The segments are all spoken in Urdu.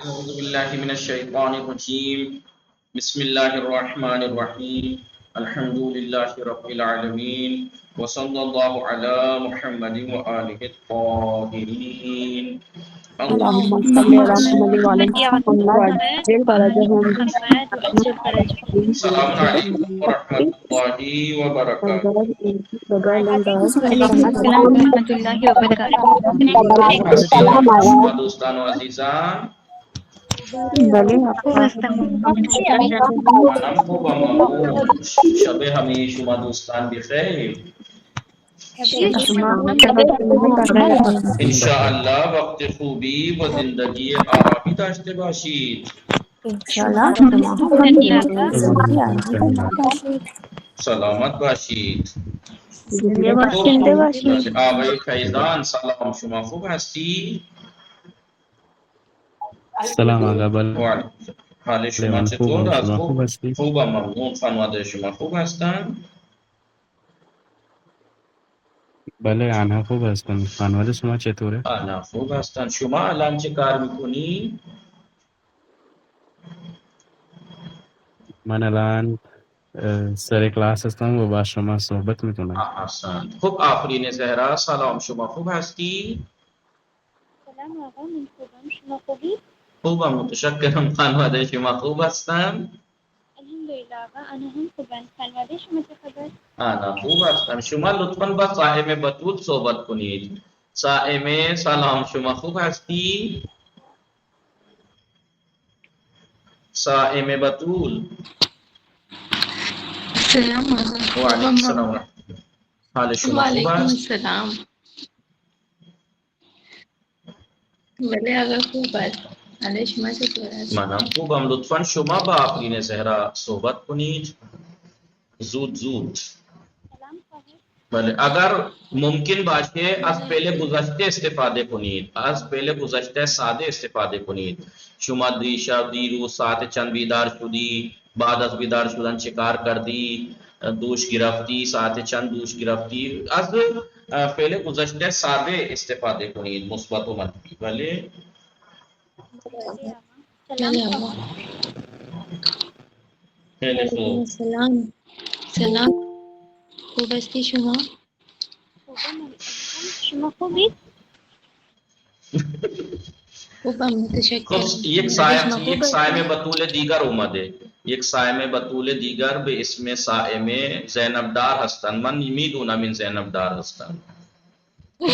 أعوذ بالله من الشيطان الرجيم بسم الله الرحمن الرحيم الحمد لله رب العالمين وصلى الله على محمد وآله الطاهرين اللهم اللهم صل على صل محمد وعلى محمد وعجل فرجهم محمد وأجل فرجهم السلام عليكم ورحمة الله وبركاته وعلیکم السلام ورحمۃ اللہ وبرکاتہ. خوب ہستی ہو شما دوستان و عزیزان خوب هستم. منم خوبم ممنون شب همه شما دوستان بخیر انشاءاللہ وقت خوبی و زندگی آرامی داشته باشید سلامت باشید آقای فیضان سلام شما خوب هستی؟ سلام آقا بل حال شما چطور؟ از خوبم ممنون خانواده شما خوب هستن؟ بله آنها خوب هستن خانواده شما چطوره؟ آنها خوب هستن شما الان چه کار میکنی؟ من الان سر کلاس هستم و با شما صحبت میکنم. احسن خب آفرین زهرا سلام شما خوب هستی؟ سلام آقا من خوبم شما خوبی؟ خوبم متشکرم خانواده شما خوب هستن؟ الحمدلله آقا آنها هم خوبن خانواده شما چه خبر؟ آنها خوب هستن شما لطفاً با صاحب بتول صحبت کنید صاحب سلام شما خوب هستی؟ صاحب بتول سلام وعلیکم السلام حال شما خوب وعلیکم است؟ السلام. بله آقا خوب است. حال شما چطور است؟ منم خوبم لطفاً شما با آفرین زهرا صحبت کنید زود سلام صاحب. بله اگر ممکن باشه از فعل گذشته استفاده کنید از فعل گذشته ساده استفاده کنید شما دیشب دیروز ساعت چند بیدار شدی بعد از بیدار شدن چه کار کردی دوش گرفتی ساعت چند دوش گرفتی از فعل گذشته ساده استفاده کنید مثبت و منفی بله سلام آقا. خیلی خوب سلام خوب هستی شما؟ خوبم شما خوبید؟ خوبم متشکرم. خب یک سائم بطول دیگر اومده یک سائم بطول دیگر به اسم سائم زینب دار هستند من میدونم این زینب دار هستند تو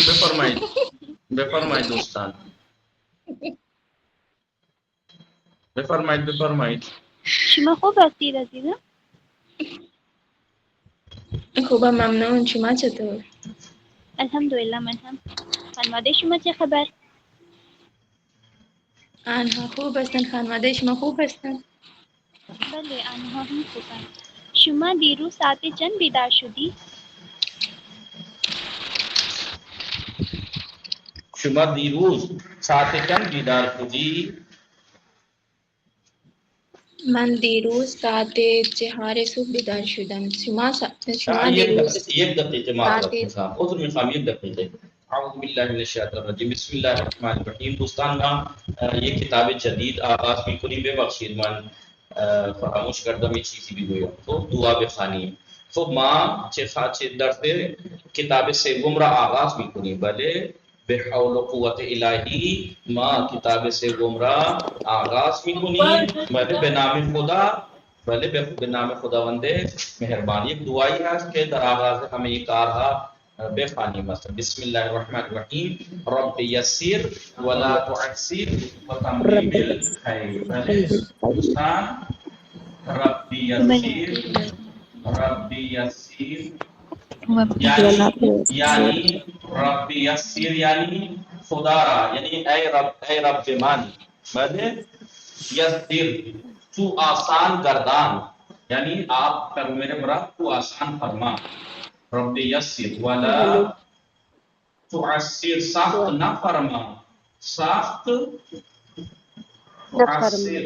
بفرمایید دوستان بفرمایید شما خوب هستید عزیزم؟ خوبم ممنون شما چطور؟ الحمدلله من هم خانواده شما چه خبر؟ آنها خوب هستن خانواده شما خوب هستن؟ بله آنها هم خوبن شما دیروز ساعت چند بیدار شدی؟ شما دیروز ساعت چند بیدار شدی من دیروز ساعت 4 صبح بیدار شدم. شما دیروز یک دقیقه معذرت میخوام عذر میخوام یک دقیقه اعوذ باللہ من الشیطان الرجیم بسم اللہ الرحمن الرحیم دوستان ما یہ کتاب جدید آغاز میکنیم ببخشید من فراموش کردم یہ چیزی بگویم تو دعا بخوانیم خب ما چه درس کتاب سوم را آغاز میکنیم بله به حول و قوت الهی ما کتاب سوم را آغاز میکنیم بله به نام خدا بله به نام خداوند مهربان یک دعایی هست که در آغاز همه کارها بخوانیم مثلا بسم الله الرحمن الرحیم رب یسر ولا تعسر وتمم بالخیر بله دوستان رب یسر یعنی رب یسر یعنی خدا را یعنی ای رب من بله یسر تو آسان گردان یعنی آپ کر میرے مراد تو آسان فرما رب یسر ولا تعسر سخت نہ فرما سخت تعسر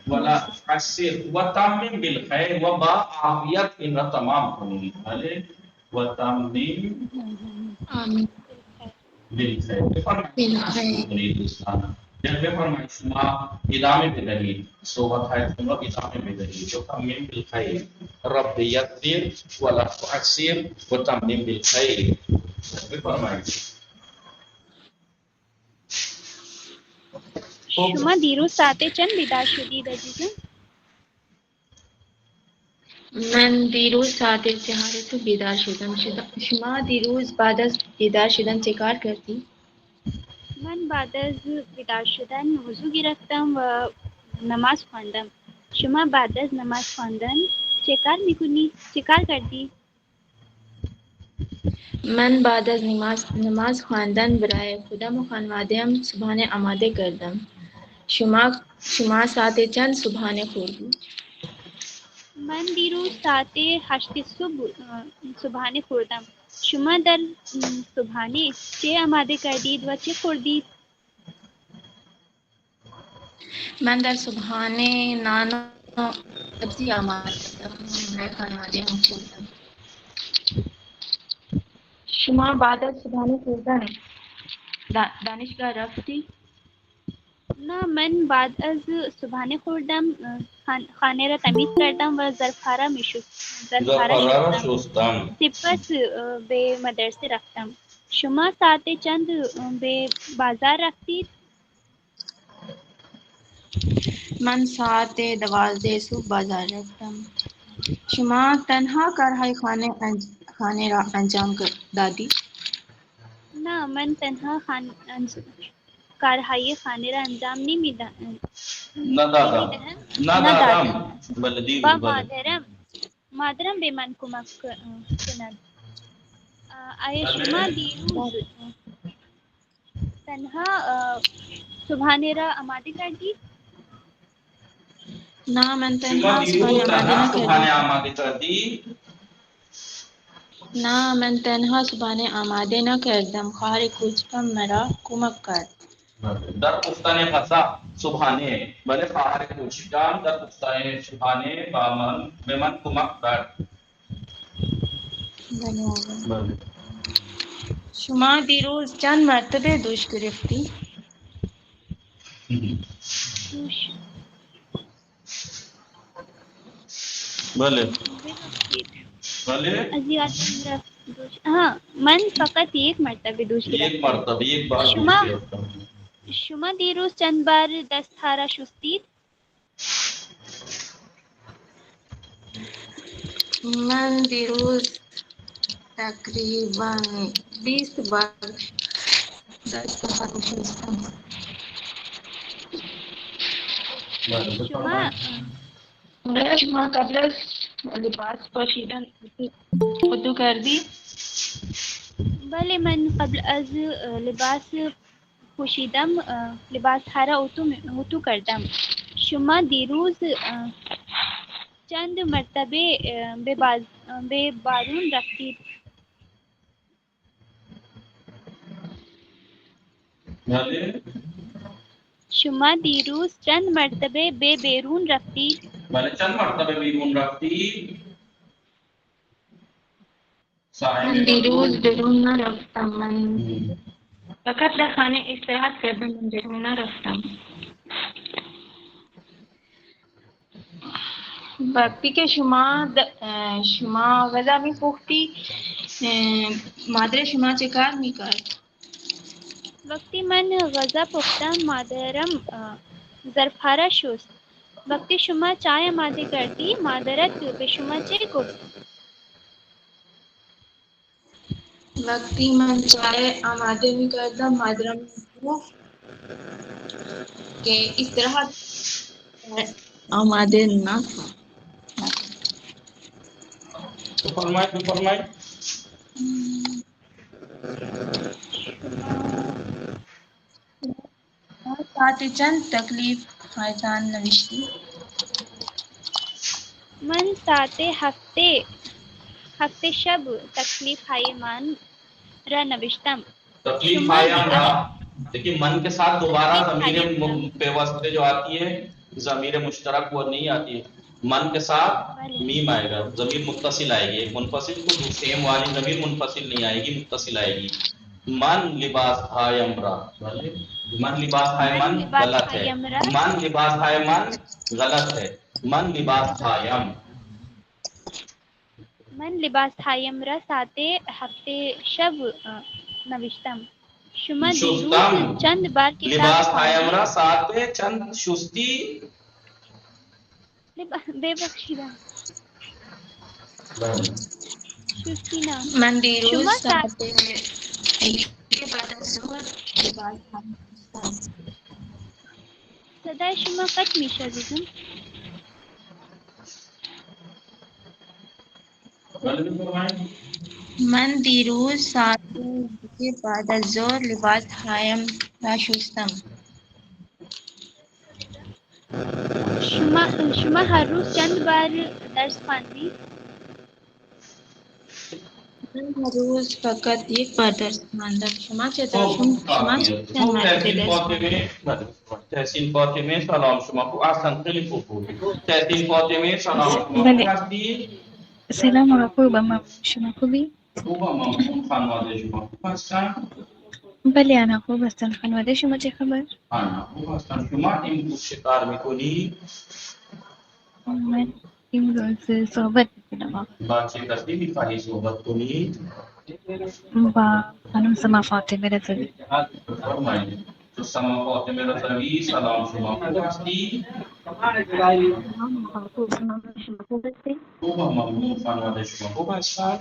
ولا تعسر وتمم بالخیر و با عافیت ان تمام کنی بھلے وتمم آمین بالخیر بالخیر. دوستان جنبه فرمائے شما ادامه بدهید صحبت های شما ادامه بدهید و تمیم بالخیر رب یسر ولا تعسر و تمیم بالخیر جنبه فرمائید. شما دیروز ساعت چند بیدار شدید عزیزم؟ من دیروز ساعت سحر صبح بیدار شدم. شما دیروز بعد از بیدار شدن چه کار کردی؟ من بعد از بیدار شدن وضو گرفتم و نماز خواندم. شما بعد از نماز خواندن چه کار میکنی؟ چه کار کردی؟ من بعد از نماز خواندن برای خودم و خانواده‌ام صبحانه آماده کردم. شما ساعت چند صبحانه خوردی؟ من دیروز ساعت 8 صبح صبحانه خوردم. شما در صبحانه چه آماده کردید و چه خوردید؟ من در صبحانه نان و سبزی آماده کردم. برای خانواده‌ام خوردم. شما بعد از صبحانه خوردن دانشگاه رفتی؟ نه، من بعد از صبحانه خوردم خانه را تمیز کردم و ظرف‌ها را شستم. سپس به مدرسه رفتم. شما ساعت چند به بازار رفتید؟ من ساعت 12 صبح بازار رفتم. شما تنها کارهای خانه را انجام دادی؟ نه، من تنها کارهای خانه را انجام نمیدهم. با مادرم به من کمک کند. آیا شما دیروز تنها صبحانه را آماده کردید؟ نه، من شما تنها دیروز تنها صبحانه صبحانه آماده کردی؟ نه، من تنها صبحانه آماده نکردم. خواهر کوچکم مرا کمک کرد. در پختن غذا صبحانه بله خواهر کوچکم در پختن صبحانه به من کمک کرد. بله. شما دیروز چند مرتبه دوش گرفتی؟ دوش بله بله ها، من فقط یک مرتبه دوش گرفتم. یک مرتبه یک بار دوش گرفتم. شما دیروز چند بار دست‌ها را شستید؟ من دیروز تقریبا 20 بار دست‌ها شستم. شما قبل از لباس پوشیدن وضو کردی؟ بله، من قبل از لباس پوشیدم لباس‌ها را اتو کردم. شما دیروز چند مرتبه به بارون رفتید؟ بله شما دیروز چند مرتبه به بیرون رفتید؟ بله چند مرتبه بیرون رفتی؟ من دیروز بیرون نرفتم. من فقط در خانه استراحت کردم. من بیرون نرفتم. وقتی که شما غذا می‌پختی مادر شما چه کار می‌کرد؟ وقتی من غذا پختم مادرم ظرف‌ها را شست. وقتی شما چای آماده کردی مادرت به شما چه گفت؟ وقتی من چای آماده می‌کردم مادرم گفت که استراحت آماده نکن. بفرمایید. ساعت چند تکلیف هایتان نوشتی؟ من ساعت هفته شب تکلیف های من را نوشتم. تکلیف هایم را دیکھیے من کے ساتھ دوبارہ ضمیر پیوستے جو آتی ہے ضمیر مشترک وہ نہیں آتی ہے. من کے ساتھ میم آئے گا. ضمیر متصل آئے گی. ایک منفصل کو سیم والی ضمیر منفصل نہیں آئے گی متصل آئے گی. من لباس ہائے امرا، من لباس ہائے من غلط ہے، من لباس ہائے من غلط ہے، من لباس ہائم، من لباس هایم را ساعت هفته شب نوشتم. شما دیروز شستم چند بار کتاب لباس ہائے خواندید؟ امرا ساتھ چند شستی ببخشیدم شستی نه. من دیروز شما ساعت یک بعد از ظهر لباس خواندم. صدای شما قطع میشه عزیزم. من دیروز ساعت یک بعد از ظهر لباس هایم را شستم. شما هر روز چند بار درس خواندید؟ من هر روز فقط یک بار درس خواندم. شما چطور؟ خوب شما کافیه. چند خوب مرتبه تحسین درس خواندید؟ فاطمه تحسین فاطمه سلام شما خوب احسن خیلی خوب بود. تحسین فاطمه سلام شما بله. خوب هستی؟ سلام آقا خوبم. شما خوبی؟ خوبم ممنون. خانواده شما خوب هستن؟ بله انا خوب هستم. خانواده شما چه خبر؟ آنا خوب هستن. شما امروز چه کار میکنی؟ من امروز صحبت میکنم آقا با چه کسی میخواهی صحبت کنی؟ با خانم سما فاطمه رضوی. فرمایید. تو سما فاطمه رضوی سلام شما خوب هستی؟ سلام آقا خوب. شما خوب هستی؟ خوبم ممنون. خانواده شما خوب هستن؟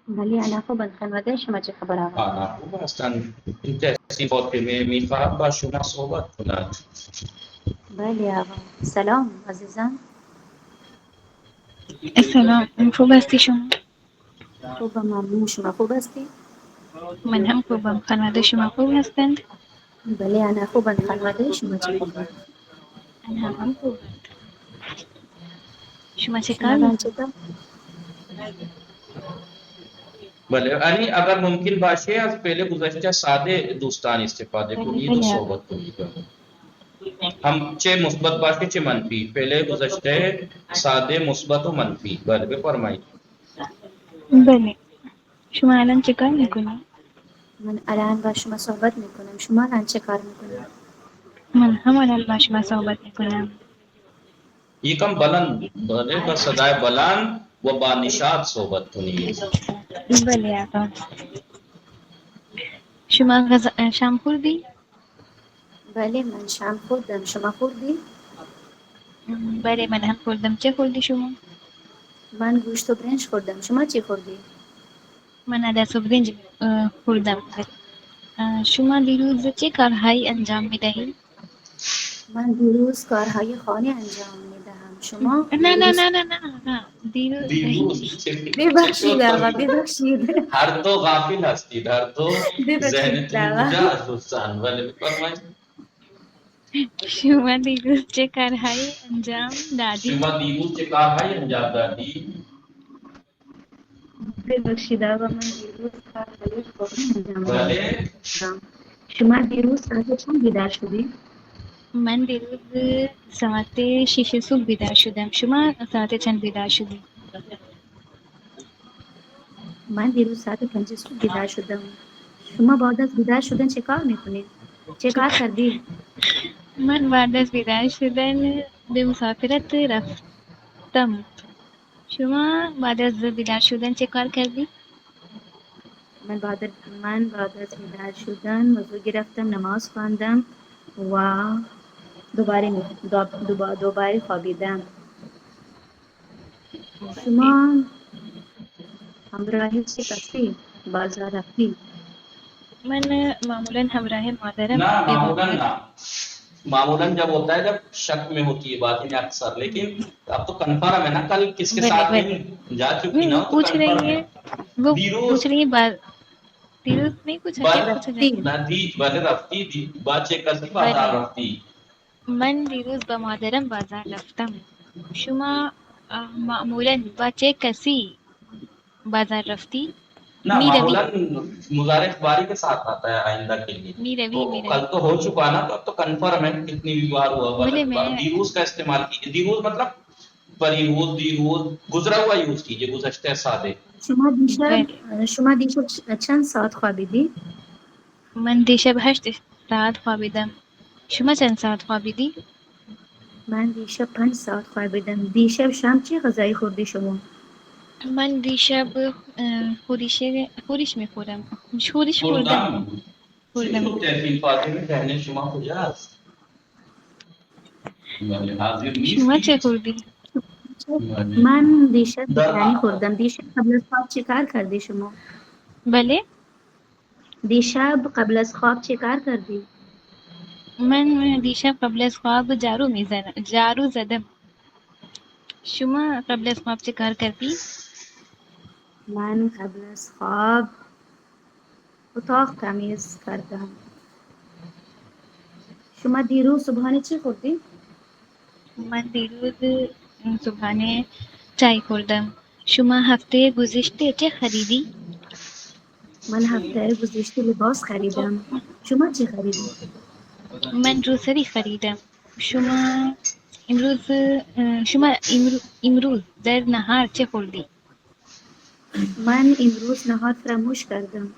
بله انا خوبم. خانواده شما چه خبر آقا؟ آنا خوب هستن. این تحسین فاطمه میخواهد با شما صحبت کند. بله آقا. سلام عزیزم. سلام خوب هستی شما؟ خوبم ممنون. شما خوب هستی؟ من هم خوبم. خانواده شما خوب هستند؟ بله انا خوبم. خانواده شما چه خبر؟ انا هم خوبم. شما چه کار میکنید؟ بله یعنی اگر ممکن باشه از فعل گذشته ساده دوستان استفاده کنید و صحبت کنید. هم چه مثبت باشه چه منفی، فعل گذشته ساده مثبت و منفی. بله بفرمایید. بله. شما الان چه کار میکنید؟ من الان با شما صحبت میکنم. شما الان چه کار میکنید؟ من هم الان با شما صحبت میکنم. یکم بلند بله با صدای بلند و با نشاط صحبت کنید. بله آقا. شما شام خوردی؟ بله من شام خوردم. شما خوردی؟ بله من هم خوردم. چه خوردی شما؟ من گوشت و برنج خوردم. شما چی خوردی؟ من عدس و برنج خوردم. شما دیروز چه کارهایی انجام میدهید؟ من دیروز کارهای خانه انجام میدهم. شما؟ نه دیروز ببخشید آقا ببخشید. هر دو غافل هستید، هر دو ببخشید ذهنتون آقا. کجا است دوستان. بله بفرمایید. شما دیروز چه کارهایی انجام دادید؟ شما دیروز چه کارهایی انجام دادی؟ ببخشید آقا من دیروز کارهای خانه انجام بله دادم. شما دیروز ساعت چند بیدار شدی؟ من دیروز ساعت 6 صبح بیدار شدم. شما ساعت چند بیدار شدی؟ من دیروز ساعت 5 صبح بیدار شدم. شما بعد از بیدار شدن چه کار میکنید؟ چه کار کردید؟ من بعد از بیدار شدن به مسافرت رفتم. شما بعد از بیدار شدن چه کار کردی؟ من بعد از بیدار شدن وضو گرفتم، نماز خواندم و دوباره خوابیدم. شما همراه چه کسی بازار رفتی؟ من معمولا همراه مادرم. نا معمولا نا، معمولا جب ہوتا ہے جب شک میں ہوتی ہے بات یعنی اکثر، لیکن اب تو کنفرم ہے نا کل کس کے ساتھ جا چکی نا تو پوچھ رہی کنفرم ہے ہے. وہ دیروز پوچھ رہی ہے دیروز نہیں پوچھا کیا پوچھا جائے؟ ندی بله رفتی دی بچه کسی بازار رفتی. من دیروز با مادرم بازار رفتم. شما معمولا با چه کسی بازار رفتی؟ نا می روی. معمولا مضارع اخباری کے ساتھ آتا ہے آئندہ کے لیے. می روی تو کل تو ہو چکا نا تو اب تو کنفرم ہے کتنی بھی بار ہوا. بولے میں دیروز کا استعمال کیجیے. دیروز مطلب پریود دیرود گزرا ہوا یوز کیجیے، گزشتہ سادے. شما دیشب چند ساعت خوابیدی؟ من دیشب 8 ساعت خوابیدم. شما چند ساعت خوابیدی؟ من دیشب 5 ساعت خوابیدم. دیشب شام چه غذایی خوردی شما؟ من دیشب خورش میخورم. خورش خوردم. خب تحصیل فاطمه ذهن شما کجاست؟ بله حاضر نیست. شما چه خوردی؟ من دیشب بریانی خوردم. دیشب قبل از خواب چه کار کردی شما؟ بله؟ دیشب قبل از خواب چه کار کردی؟ من دیشب قبل از خواب جارو زدم. شما قبل از خواب چه کار کردی؟ من قبل از خواب اتاق تمیز کردم. شما دیروز صبحانه چی خوردی؟ من دیروز صبحانه چای خوردم. شما هفته گذشته چه خریدی؟ من هفته گذشته لباس خریدم. شما چی خریدی؟ من روسری خریدم. شما امروز در نهار چه خوردی؟ من امروز نهار فراموش کردم.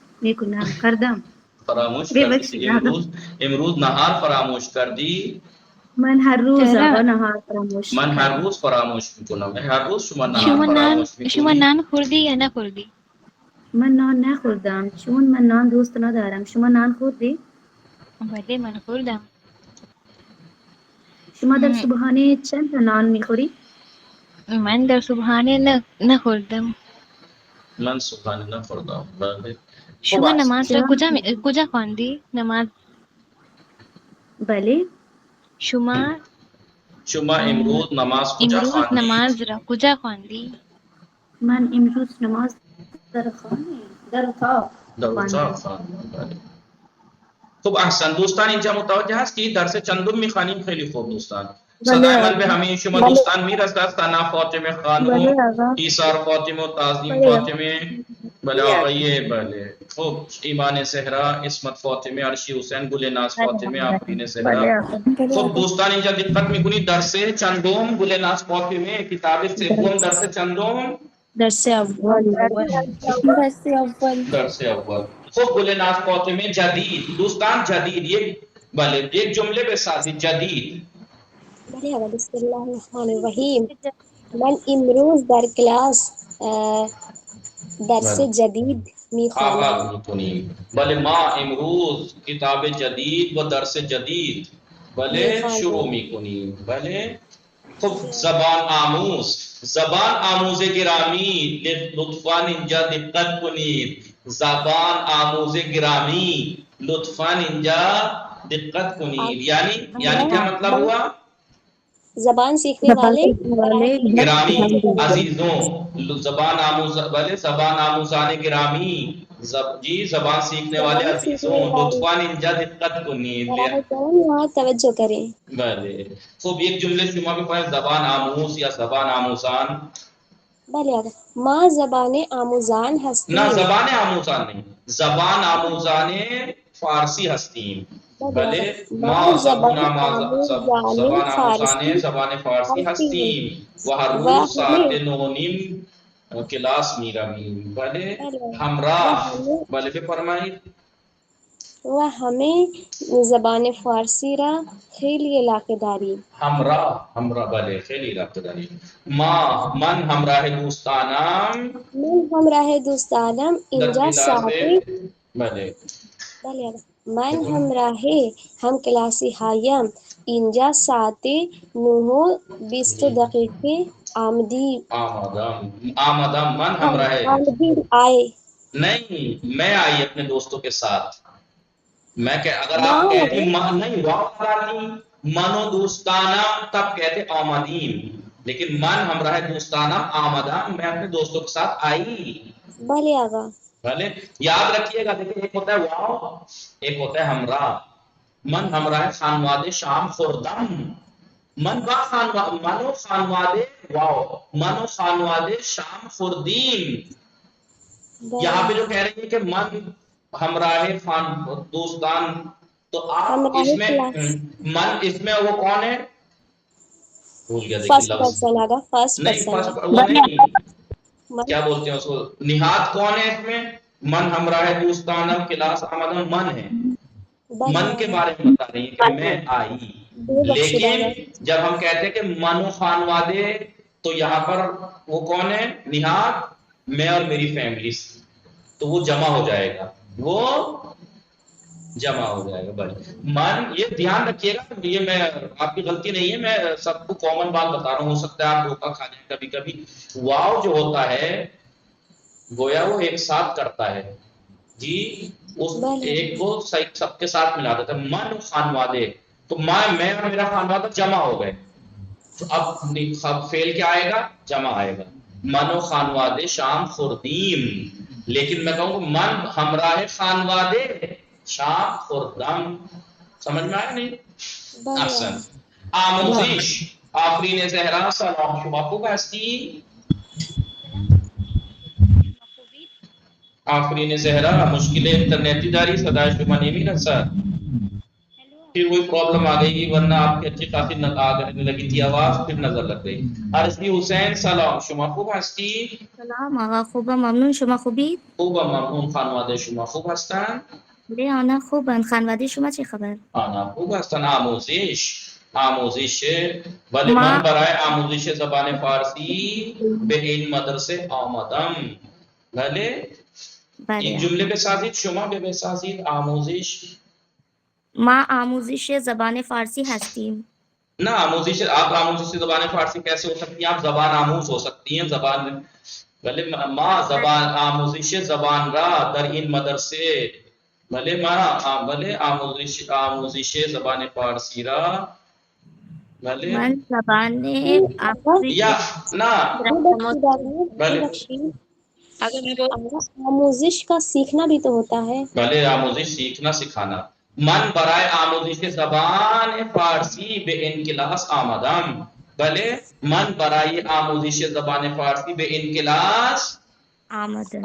کردم. فراموش کردی؟ امروز نهار فراموش کردی؟ من هر روز نهار فراموش من هر روز فراموش میکنم. هر روز شما نهار فراموش میکنی. شما نان خوردی یا نخوردی؟ من نان نخوردم چون من نان دوست ندارم. شما نان خوردی؟ بله من خوردم. شما در صبحانه چند تا نان میخوری؟ من در صبحانه نخوردم. من صبحانه نخوردم. بله. شما نماز را کجا خواندی؟ نماز؟ بله. شما امروز نماز را کجا خواندی؟ من امروز نماز در خانه در اتاق خواندم. خب احسن دوستان، اینجا متوجه هست که درس چندم میخوانیم؟ خیلی خوب دوستان. صدای من به همه شما دوستان میرسد؟ ثنا فاطمه خانم، ایثار فاطمه و تعظیم فاطمه، بله آقای، بله خب ایمان صحرا، اسمت فاطمه، عرشی حسین، گل ناز فاطمه، آفرین صحرا. خب دوستان اینجا دقت میکنید درس چندم؟ گل ناز فاطمه، کتاب سوم، درس چندم؟ درس اول. خب گل ناز فاطمه جدید دوستان، جدید یک جمله بسازید. جدید. بله آقا. بسم الله الرحمن الرحیم. من امروز در کلاس درس جدید میخوانم. بله ما امروز کتاب جدید و درس جدید بله شروع میکنیم. بله خب زبان آموز گرامی لطفاً اینجا دقت کنید. زبان آموز گرامی لطفاً اینجا دقت کنید. یعنی کیا مطلب ہوا؟ زبان سیکھنے والے گرامی عزیزوں، زبان آموزان گرامی، جی زبان سیکھنے والے عزیزوں لطفاً اینجا دقت کنید. توجہ کریں. بله خب یک جمله شما بفرمایید زبان آموز یا زبان آموزان. بله آقا. ما زبان آموزان هستیم. نه زبان آموزان نہیں، زبان آموزان فارسی هستیم. بله ما زبان آموزان زبان فارسی هستیم و هر روز ساعت 9:30 کلاس میرویم. بله همراه. بله بفرمایید. و همه زبان فارسی را خیلی علاقه داریم. همراه بله خیلی علاقه داریم. من همراه دوستانم اینجا ساعت بله من همراه هم کلاسی هایم اینجا ساعت 9:20 آمدم. من همراه آئے نہیں، میں آئی اپنے دوستوں کے ساتھ. میں کہ اگر آپ کہتی نہیں منو دوستانہ تب کہتے آمدین، لیکن من ہمراہ دوستانہ آمدہ میں اپنے دوستوں کے ساتھ آئی. بھلے آگا. بھلے یاد رکھیے گا. دیکھیں ایک ہوتا ہے واو، ایک ہوتا ہے ہمراہ. من ہمراہ خانواد شام خوردم. منو خانواد شام خوردیم. یہاں پہ جو کہہ رہی ہے کہ من ہمراہ دوستان، تو آپ اس میں من اس میں وہ کون ہے؟ بھول گیا دیکھیے فرسٹ لفظ پرسن آگا، فرسٹ نہیں پرسن وہ نہیں من کیا بولتے ہیں اس کو نہاد کون ہے اس میں من ہمراہ دوستانہ کلاس آمدہ من ہے من کے بارے میں بتا رہی ہیں کہ میں آئی بے بخشیدہ لیکن جب ہم کہتے ہیں کہ من و خانوادے تو یہاں پر وہ کون ہے نہاد میں اور میری فیملی تو وہ جمع ہو جائے گا وہ جمع ہو جائے گا بس من یہ دھیان رکھیے گا یہ میں آپ کی غلطی نہیں ہے میں سب کو کامن بات بتا رہا ہوں ہو سکتا ہے آپ دھوکا کھا جائیں کبھی کبھی واو جو ہوتا ہے گویا وہ ایک ساتھ کرتا ہے جی اس ایک کو سب کے ساتھ ملا دیتا ہے من خانوادے تو میں اور میرا خانوادہ جمع ہو گئے تو اب فیل کیا آئے گا جمع آئے گا من و خانوادے شام خوردیم لیکن میں کہوں گا من ہمراہ خانوادے شام خوردم سمجھ میں آیا نہیں احسن آموزش آفرین زہرا سلام شما خوب هستی آفرین زہرا مشکل انٹرنیٹی داری صدای شما نمیرسد سر پھر وہی پرابلم آ گئی ورنہ آپ کی اچھی کافی آگے لگی تھی آواز پھر نظر لگ گئی عرضی حسین سلام شما خوب هستی سلام آقا خوبم ممنون. شما خوبید؟ خوبم ممنون خانواده شما خوب هستن بله آنها خوبن. خانواده شما چه خبر؟ آنها خوب هستن آموزش ولی من برای آموزش زبان فارسی به این مدرسه آمدم بله این جمله بسازید شما بسازید آموزش ما آموزش زبان فارسی هستیم. نہ آموزش آپ آموزش زبان فارسی کیسے ہو سکتی ہیں آپ زبان آموز ہو سکتی ہیں زبان بھلے ماں زبان آموزش زبان را در این مدرسه بھلے ماں بھلے آموزش زبان فارسی را بھلے من زبان یا نہ بھلے آموزش کا سیکھنا بھی تو ہوتا ہے بھلے آموزش سیکھنا سکھانا من برائے آموزش زبان فارسی به این کلاس آمدم بھلے من برای آموزش زبان فارسی به این کلاس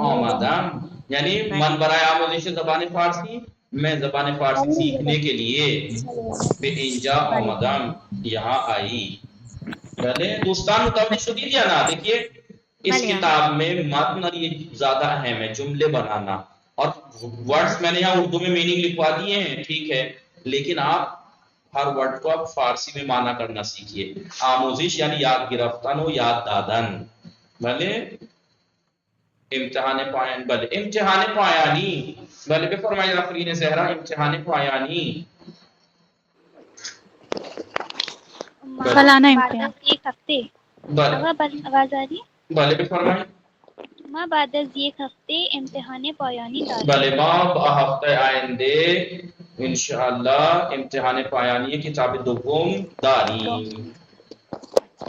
آمدم یعنی من برای آموزش زبان فارسی میں زبان فارسی سیکھنے کے لیے به اینجا آمدم یہاں آئی بھلے دوستان متوجہ شدید یا نا دیکھیے اس کتاب میں متن یہ زیادہ اہم ہے جملے بنانا اور ورڈز میں نے یہاں اردو میں میننگ لکھوا دیے ہیں ٹھیک ہے لیکن آپ ہر ورڈ کو آپ فارسی میں معنی کرنا سیکھیے آموزش یعنی یاد گرفتن و یاد دادن بھلے امتحان پایان بھلے امتحان پایانی بھلے بے فرمائے آفرین زہرا امتحان پایانی سالانہ امتحان ایک ہفتے آواز آ رہی بھلے بے فرمائے ماں بعد از ایک ہفتے امتحان پایانی داریم بھلے ماں ہفتے آئندے انشاءاللہ امتحان پایانی کتاب دوم داریم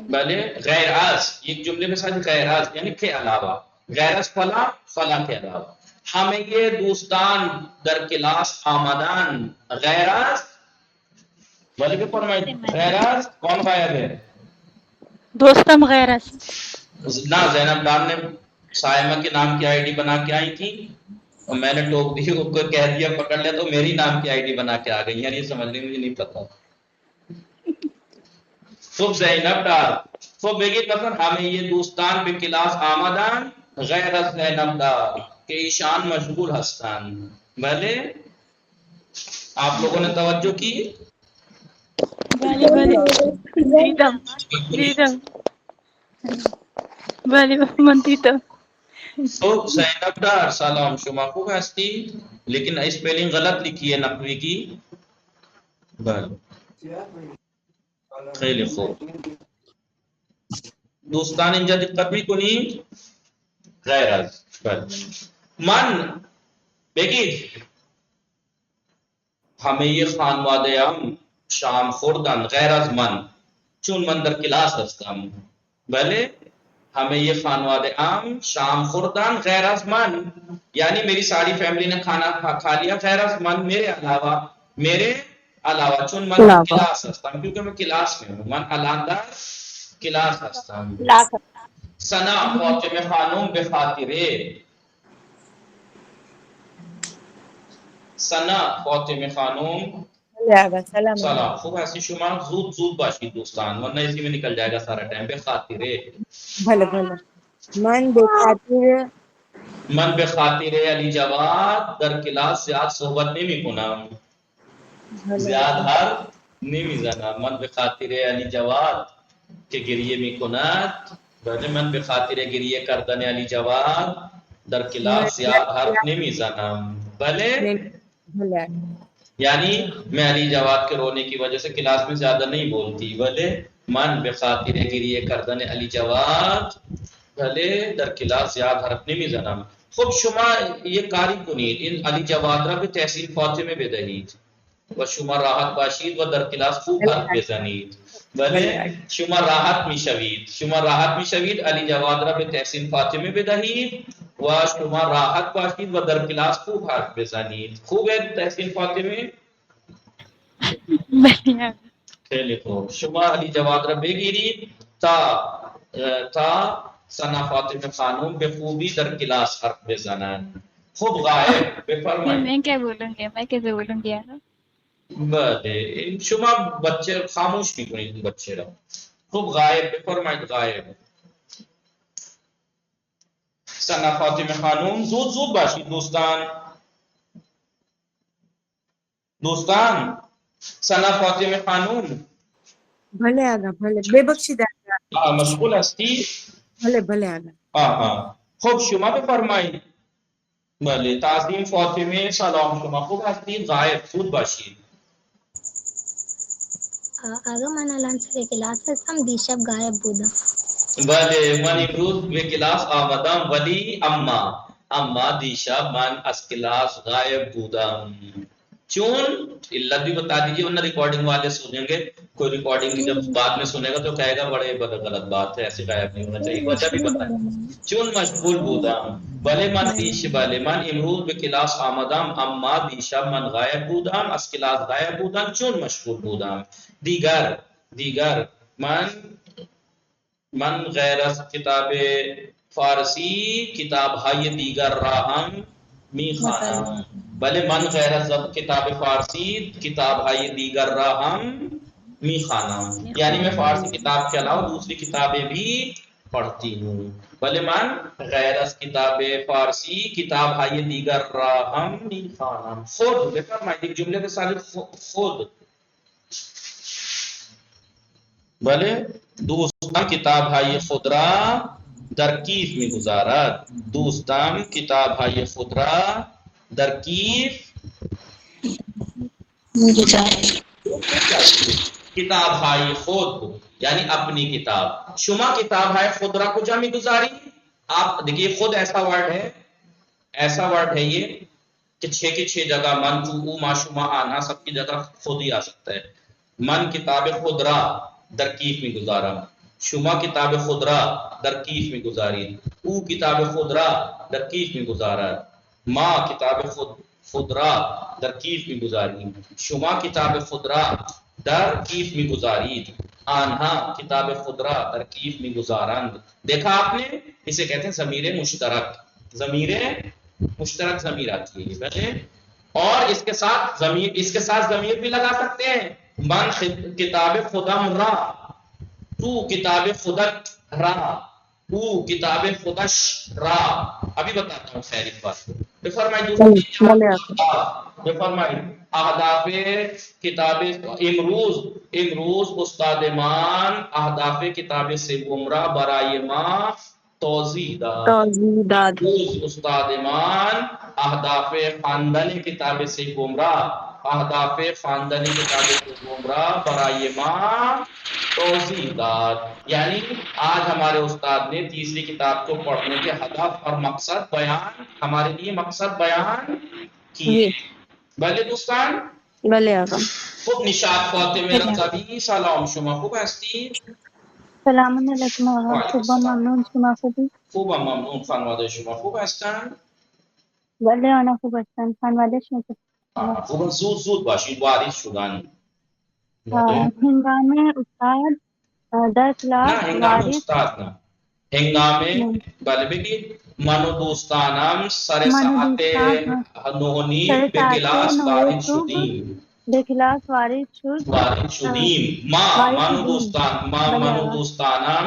بھلے غیر از ایک جملے میں ساتھ غیر از یعنی کے علاوہ غیر از فلاں فلاں کے علاوہ ہمیں یہ دوستان در کلاس آمدان غیر از بھلے کہ فرمائے غیر از کون غائب ہے دوستم غیر از نہ زینب ڈان نے سائمہ کے نام کی آئی ڈی بنا کے آئی تھی اور میں نے ٹوک دی کو کہہ دیا پکڑ لیا تو میری نام کی آئی ڈی بنا کے آ گئی یار یہ سمجھنے مجھے نہیں پتا صبح زینب ڈار صبح بگی مثلا ہمیں یہ دوستان بے کلاس آمدان غیر از زینب ڈار کہ ایشان مشغول ہستان بھلے آپ لوگوں نے توجہ کی بله دیدم بله من دیدم صبح زینب ڈار سلام شما خوب هستی لیکن اسپیلنگ غلط لکھی ہے نقوی کی بله خیلی خوب دوستان اینجا دقت میکنید غیر از من بگید ہمیں یہ خانواده هم شام خوردن غیر از من چون من در کلاس هستم بله ہمیں یہ خانواده هم شام خوردن غیر از من یعنی میری ساری فیملی نے کھانا کھا لیا غیر از من میرے علاوہ چون من کلاس هستم کیونکہ میں کلاس میں ہوں من الان در کلاس هستم ثنا فاطمه خانم به خاطره ثنا فاطمه خانم سلام سلام. خوب هستی شما؟ زود باشید دوستان ورنہ اسی میں نکل جائے گا سارا ٹائم. به خاطر بھلے بھلے من بے خاطر من به خاطر علی جواد در کلاس زیاد صحبت نمیکنم. زیاد حرف نمیزنم. من به خاطر علی جواد که گریه میکند. بله من به خاطر گریه کردن علی جواد در کلاس زیاد حرف نمیزنم. بله بھلے یعنی میں علی جواد کے رونے کی وجہ سے کلاس میں زیادہ نہیں بولتی. بھلے من به خاطر گریه کردن علی جواد بھلے در کلاس زیاد حرف نمیزنم. خب شما یک کاری کنید این علی جواد را به تحصیل فاطمه بدهید و شما راحت باشید و در کلاس خوب حرف بزنید. بله شما راحت میشوید علی جواد را به تحسین فاطمه بدهید و شما راحت باشید و در کلاس خوب حرف بزنید. خوبه تحسین فاطمه؟ خیلی خوب. شما علی جواد را بگیرید تا ثنا فاطمه خانم به خوبی در کلاس حرف بزنند. خوب غایب بفرمایید. میں کیا بولوں گی، میں کیسے بولوں گی یار؟ بله شما بچه خاموش میکنید بچه را. خوب غایب بفرمایید. غایب ثنا فاطمه خانم زود باشید دوستان ثنا فاطمه خانم بھلے آگا بھلے بے بخشید آگا مشغول هستی؟ بھلے بھلے آگا. خب شما بفرمایید. بله تعظیم فاطمه سلام. شما خوب هستید؟ غایب زود باشید. آقا من الان سر کلاس هستم، دیشب غایب بودم. بله من امروز به کلاس آمدم ولی اما دیشب من از کلاس غائب بودم. چون علت بھی بتا دیجیے ورنہ ریکارڈنگ والے سنیں گے. کوئی ریکارڈنگ جب بعد میں سنے گا تو کہے گا بڑے غلط بات ہے، ایسے غائب نہیں ہونا چاہیے. وجہ بھی بتائیں. چون مشغول بودم. بله من امروز به کلاس آمدم اما دیشب من غائب بودم. از کلاس غائب بودم چون مشغول بودم. دیگر من غیر از کتاب فارسی کتاب های دیگر را هم میخوانم. بله من غیر از کتاب فارسی کتاب های دیگر را هم میخوانم. یعنی میں فارسی کتاب کے علاوہ دوسری کتابیں بھی پڑھتی ہوں. بله من غیر از کتاب فارسی کتاب های دیگر را هم میخوانم. خود بفرمایید ایک جملے کے ساتھ خود. بله دوستان کتاب های خود را در کیف میگذارد. دوستان کتاب های خود را در کیف کتاب های خود یعنی اپنی کتاب. شما کتاب های خود را کجا میگذاری؟ آپ دیکھیے خود ایسا ورڈ ہے یہ کہ 6 کی 6 جگہ من تو او ما شما آنا سب کی جگہ خود ہی آ سکتا ہے. من کتاب خود را در کیف میں گزارا. شما کتاب خود را در کیف میں گزاری. او کتاب خود را در کیف میں گزارا. ما کتاب خود را در کیف میں گزاری. شما کتاب خود را در کیف میں گزارید. آنها کتاب خود را در کیف میں گزارند. دیکھا آپ نے، اسے کہتے ہیں ضمیر مشترک. ضمیر آتی ہے. اور اس کے ساتھ ضمیر بھی لگا سکتے ہیں. من کتاب خودم را، تو کتاب خودت را، او کتاب خودش را. ابھی بتاتا ہوں خیر اس بات کو. بفرمائیں اہداف کتاب امروز استاد مان اہداف کتاب سے گمراہ برائے ما توضیح داد. استاد مان اہداف خاندانی کتاب سے گمراہ برائے ما توضیح داد. یعنی آج ہمارے استاد نے تیسری کتاب کو پڑھنے کے ہدف اور ہمارے لیے مقصد بیان کیے. بله دوستان بله آقا. خوب نشاط فاطمه رضوی سلام. شما خوب هستید؟ سلام علیکم آقا. خوبم ممنون. شما خوبی؟ خوبم ممنون. خانواده شما خوب هستند؟ بله آنها خوب هستند. خانواده شما خوب. زود باشید واریز شدن. هنگام استاد در کلاس نه هنگام استاد نه. هنگام بله بگید من و دوستانم سر ساعت 9:30 به کلاس وارد شدیم. بکلاس وارد شد وارد شدیم. ما منو دوستان، ما منو دوستانم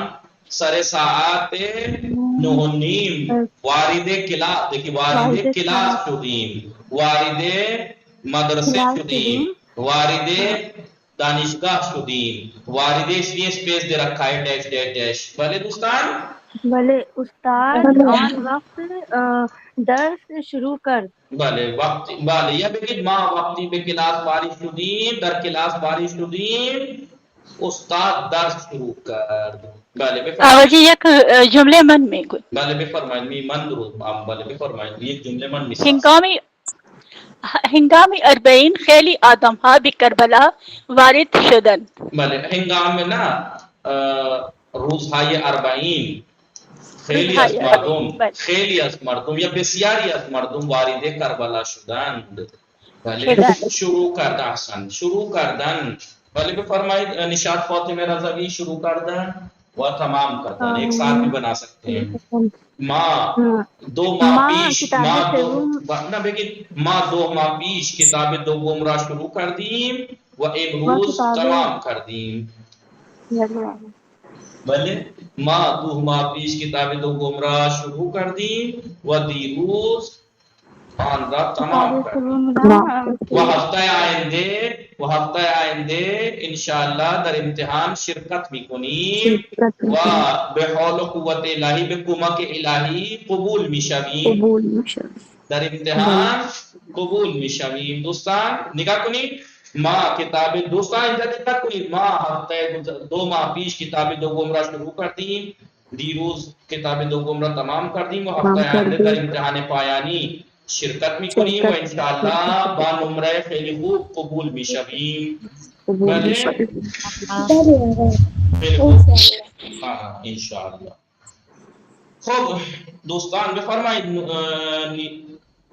سر ساعت 9:30 وارد کلاس. دیکھیے وارد کلاس شدیم، وارد مدرسے شدیم، وارد دانشگاہ شدیم. وارد اس لیے اسپیس دے رکھا ہے ڈیش ڈیش ڈیش. بھلے دوستان بھلے استاد آن وقت درس شروع کر. بله وقت بله یا بگید ما وقتی به کلاس وارد شدیم، در کلاس وارد شدیم استاد درس شروع کرد. بله بفرمایید. آقا جی یک جمله من میگوید. بله بفرمایید. می من درود بله بفرمایید. یک جمله من میسازم. هنگام 40 خیلی آدم ها به کربلا وارد شدند. بله هنگام نه روزهای 40 خیلی از مردم، خیلی از مردم یا بسیاری از مردم وارد کربلا شدند. بله شروع کرد. احسن شروع کردن. بله بفرمایید. نشاط فاطمه رضوی شروع کردن و تمام کردن. ایک ساتھ بھی بنا سکتے ہیں. ما 2 ماہ پیش نہ بگید ما 2 ماہ پیش کتاب دوم را شروع کردیم و امروز تمام کردیم. بله ما 2 ماہ پیش کتاب دوم را شروع کردیم و دیروز آن را تمام کردیم. و ہفتہ آینده انشاءاللہ در امتحان شرکت میکنیم و به حول و قوت الهی به کمک الهی قبول میشویم. در امتحان قبول میشویم. دوستان نگاه کنید. ما کتاب دوستان اینجا دقت کنید. ما هفته 2 ماه پیش کتاب دوم را شروع کردیم، دیروز کتاب دوم را تمام کردیم و هفته آینده در امتحان پایانی شرکت میکنیم و انشاءاللہ با نمره خیلی خوب قبول میشویم. بله انشاءاللہ. خب دوستان بفرمایید.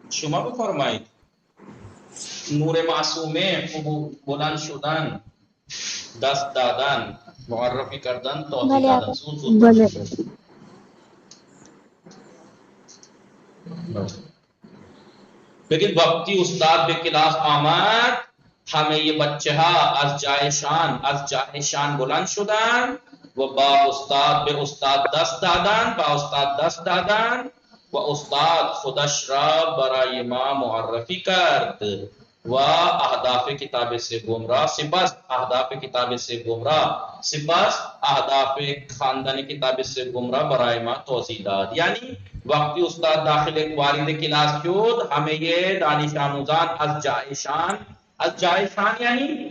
شما بفرمایید. نور معصومه بلند شدن، دست دادن، معرفی کردن، توضیح دادن. بله لیکن وقتی استاد به کلاس آمد همه بچه ها از جای شان بلند شدن و با استاد به استاد دست دادن، با استاد دست دادن و استاد خودش را برای ما معرفی کرد و اهداف کتاب سوم را سپس اهداف کتاب سوم را سپس اهداف خواندن کتاب سوم را برای ما توضیح داد. یعنی وقتی استاد داخل وارد کلاس شد همه دانش آموزان از جای شان یعنی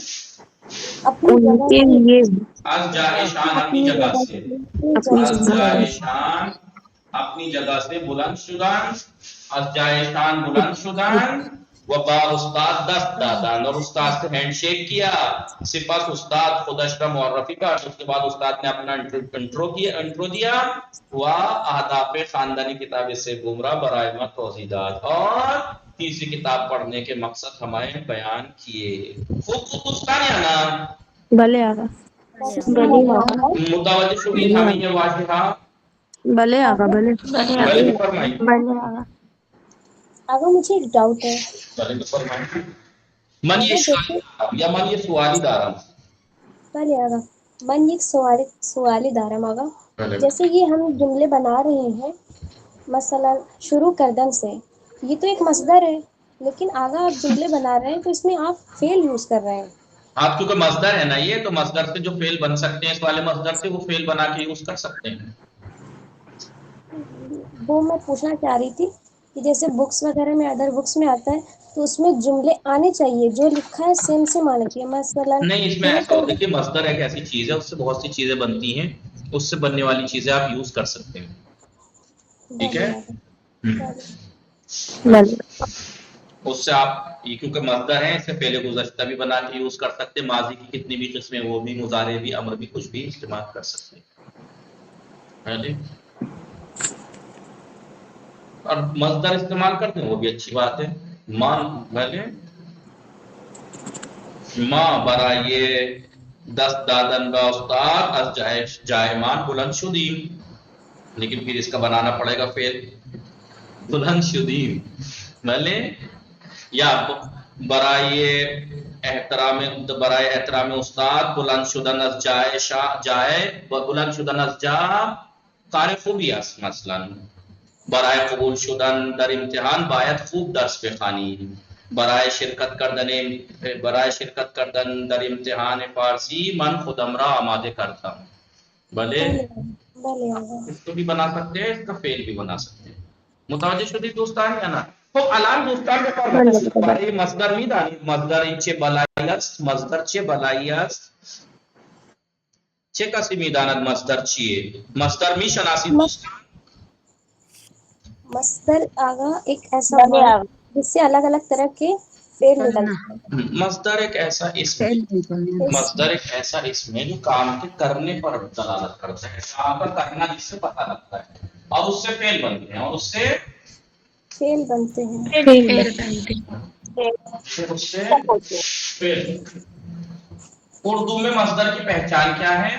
ان کے لیے از جای شان اپنی جگہ سے اپنی جگہ سے بلند شدن، از جای شان بلند شدن و با استاد دست دادن اور استاد سے ہینڈ شیک کیا. سپس استاد خودش را معرفی کرد. اس کے بعد استاد نے اپنا انٹرو دیا و اہداف خواندنی کتاب سوم را برائے ما توضیح داد اور تیسری کتاب پڑھنے کے مقصد ہمیں بیان کیے. خوب دوستان یا نا بھلے آگا متوجہ شدید ہمیں یہ واضحہ. بھلے آگا بھلے فرمائیے. آگا مجھے ایک ڈاؤٹ ہے. من یہ سوالی دارم. بھلے آگا من ایک سوالی دارم آگا. جیسے یہ ہم جملے بنا رہے ہیں مثلا شروع کردن سے، یہ تو ایک مصدر ہے لیکن آگا آپ جملے بنا رہے ہیں تو اس میں آپ فعل یوز کر رہے ہیں. آپ کیونکہ مصدر ہے نا یہ، تو مصدر سے جو فعل بن سکتے ہیں اس والے مصدر سے وہ فعل بنا کے یوز کر سکتے ہیں. وہ میں پوچھنا چاہ رہی تھی کہ جیسے بکس وغیرہ میں ادر بکس میں آتا ہے تو اس میں جملے آنے چاہیے جو لکھا ہے سیم سیم آنا چاہیے. مثلا نہیں اس میں ایسا ہوتا ہے کہ مصدر ایک ایسی چیز ہے اس سے بہت سی چیزیں بنتی ہیں، اس سے بننے والی چیزیں آپ یوز کر سکتے ہیں. ٹھیک ہے. اس سے آپ کیونکہ مصدر ہے اس سے پہلے گزشتہ بھی بنا کے یوز کر سکتے ہیں، ماضی کی کتنی بھی قسمیں وہ بھی، مضارع بھی، امر بھی، کچھ بھی استعمال کر سکتے ہیں. اور مصدر استعمال کرتے ہیں وہ بھی اچھی بات ہے. ما برای دست دادن با استاد از جایمان بلند شدیم، لیکن پھر اس کا بنانا پڑے گا فعل بلند شدیم. بھلے یا برای احترام برائے احترام استاد بلند شدن از جای جای بلند شدن از جا کار خوبی است. مثلا برای قبول شدن در امتحان باید خوب درس بخوانی. برای شرکت کردن در امتحان فارسی من خودم را آماده کرتا ہوں. بھلے اس کو بھی بنا سکتے ہیں، اس کا فعل بھی بنا سکتے ہیں. متوجہ شدی دوستان یا نا؟ خب الان دوستان برای مصدر می دانید مصدر چه بلایی است؟ مصدر چه بلایی است؟ چه کسی می داند مصدر چیه؟ مصدر می شناسید دوستان؟ مصدر آغا ایک ایسا ورڈ جس سے الگ الگ طرح کے فعل نکلتے ہیں. مصدر ایک ایسا اسم ہے، مصدر ایک ایسا اسم ہے جو کام کے کرنے پر دلالت کرتا ہے، کام کا کرنا جس سے پتہ لگتا ہے اور اس سے فعل بنتے ہیں، اور اس سے فعل بنتے ہیں. اس سے فعل. اردو میں مصدر کی پہچان کیا ہے؟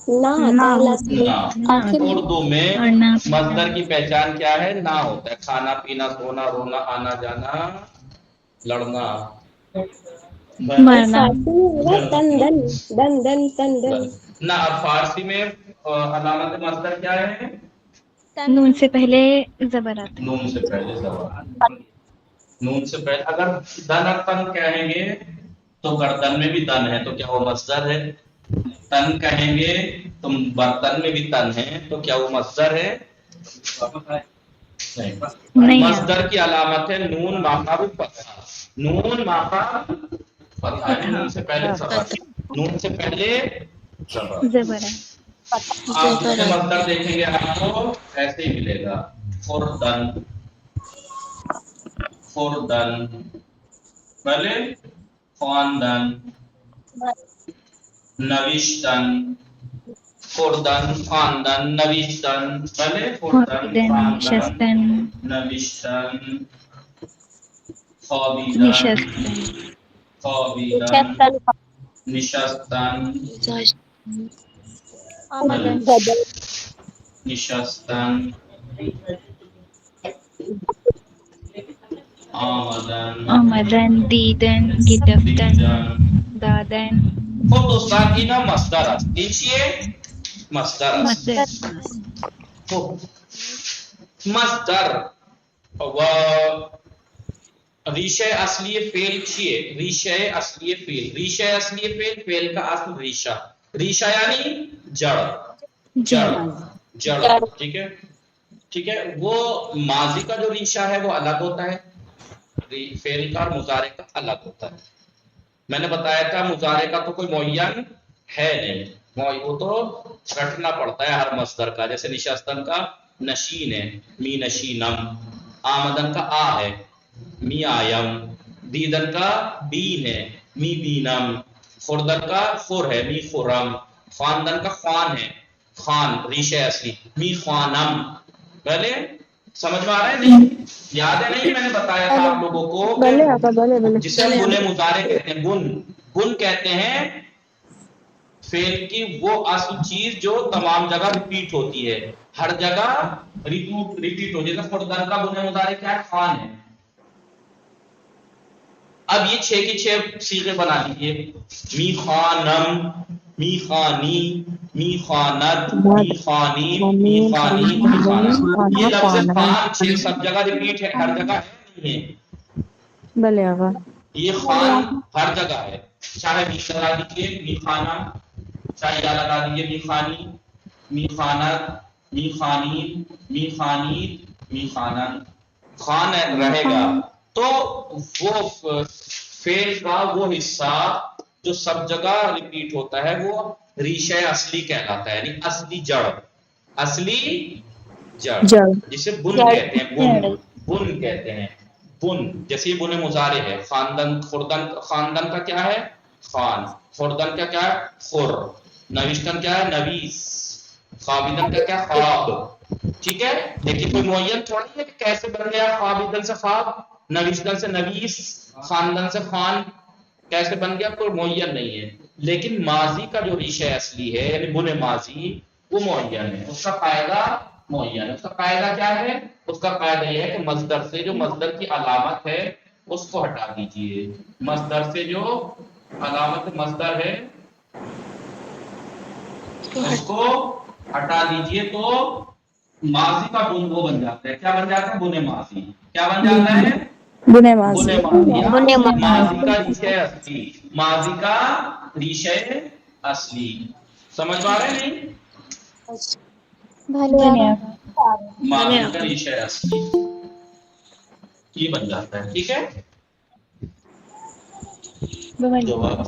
نہ آتا ہے لازم. اردو میں مصدر کی پہچان کیا ہے؟ نہ ہوتا ہے. کھانا پینا سونا رونا آنا جانا لڑنا نہ. اب فارسی میں علامت مصدر کیا ہے؟ نون سے پہلے زبر آتا ہے. نون سے پہلے زبر. نون سے پہلے اگر دن اور تن کہیں گے تو گردن میں بھی دن ہے تو کیا وہ مصدر ہے؟ تن کہیں گے تو برتن میں بھی تن ہے تو کیا وہ مصدر ہے؟ نہیں. مصدر کی علامت ہے نون ماقابل فتحہ. نون ماقابل فتحہ، نون سے پہلے زبر، نون سے پہلے زبر ہے. آپ اس میں مصدر دیکھیں گے آپ کو ایسے ہی ملے گا. فردن، فردن پہلے خواندن، نوشتن، خوردن، خواندن، نوشتن پہلے خوردن، خواندن، نوشتن، خوابیدن، خوابیدن، نشستن، نشستن، آمدن، آمدن، دیدن، گرفتن، دادن. خب دوستان اینا مصدر است. این چیه؟ مصدر است. خب مصدر و ریشه اصلی فعل چیه؟ ریشه اصلی فعل، ریشه اصلی فعل، فعل کا اصل ریشہ، ریشہ یعنی جڑ، جڑ، جڑ. ٹھیک ہے، ٹھیک ہے. وہ ماضی کا جو ریشہ ہے وہ الگ ہوتا ہے، فعل کا اور مضارع کا الگ ہوتا ہے. میں نے بتایا تھا مضارع کا تو کوئی معین ہے نہیں، وہ تو رٹنا پڑتا ہے ہر مصدر کا. جیسے نشستن کا نشین ہے، می نشینم. آمدن کا آ ہے، می آیم. دیدن کا بین ہے، می بینم. خوردن کا خور ہے، می خورم. خواندن کا خوان ہے، خان ریشہ اصلی، می خوانم. پہلے سمجھ میں آ رہا ہے؟ نہیں یاد ہے؟ نہیں میں نے بتایا تھا آپ لوگوں کو جسے ہم گنے مضارع کہتے ہیں. گن، گن کہتے ہیں فعل کی وہ اصل چیز جو تمام جگہ ریپیٹ ہوتی ہے، ہر جگہ ریپیٹ ہو جائے. خوردن کا گنے مضارع کیا ہے؟ خوان ہے. اب یہ 6 کی 6 صیغے بنا دیجیے. می خوانم، می خوانی، می خوانت، می خوانی، می خوانی، می خوانت. یہ لفظ خوان 6 سب جگہ ریپیٹ ہے، ہر جگہ ہے نہیں ہے. بلے آقا. یہ خوان ہر جگہ ہے، چاہے می لگا دیجیے می خوانا، چاہے یا لگا دیجیے می خوانی، می خوانت، می خوانی، می خوانی، می خوانت. خوان رہے گا تو وہ فعل کا وہ حصہ جو سب جگہ ریپیٹ ہوتا ہے وہ ریشہ اصلی کہلاتا ہے، یعنی اصلی جڑ، اصلی جڑ جسے بن کہتے ہیں. بن، بن کہتے ہیں. بن جیسے یہ بن مضارع ہے. خواندن، خوردن، خواندن کا کیا ہے؟ خوان. خوردن کا کیا ہے؟ خور. نوشتن کیا ہے؟ نویس. خوابیدن کا کیا؟ خواب. ٹھیک ہے، لیکن کوئی معین تھوڑی ہے کہ کیسے بن گیا خوابیدن سے خواب، نوشتن سے نویس، خواندن سے خوان کیسے بن گیا، کوئی معین نہیں ہے. لیکن ماضی کا جو ریشہ اصلی ہے یعنی بن ماضی وہ معین ہے، اس کا قاعدہ معین ہے. اس کا قاعدہ کیا ہے؟ اس کا قاعدہ یہ ہے کہ مصدر سے جو مصدر کی علامت ہے اس کو ہٹا دیجئے. مصدر سے جو علامت مصدر ہے اس کو ہٹا دیجئے تو ماضی کا بن وہ بن جاتا ہے. کیا بن جاتا ہے؟ بن ماضی. کیا بن جاتا ہے؟ بنے بن ماضی. ماضی یا ماضی کا ریشہ اصلی. ماضی کا ریشہ اصلی. سمجھ پا رہے ہیں نہیں؟ ماضی کا ریشہ اصلی یہ بن جاتا ہے. ٹھیک ہے. جواب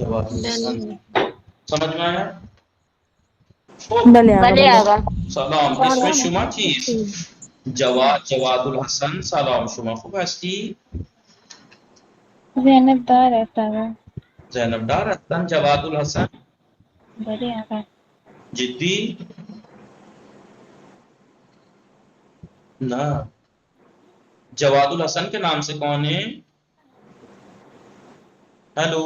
سمجھ میں آیا؟ بلے آقا. سلام. اس میں شما چیز جواد الحسن. سلام شما خوب هستی؟ زینب دار هستم. زینب دار هستن. جواد الحسن بله آقا. جدی؟ نہ. جواد الحسن کے نام سے کون ہے؟ ہیلو.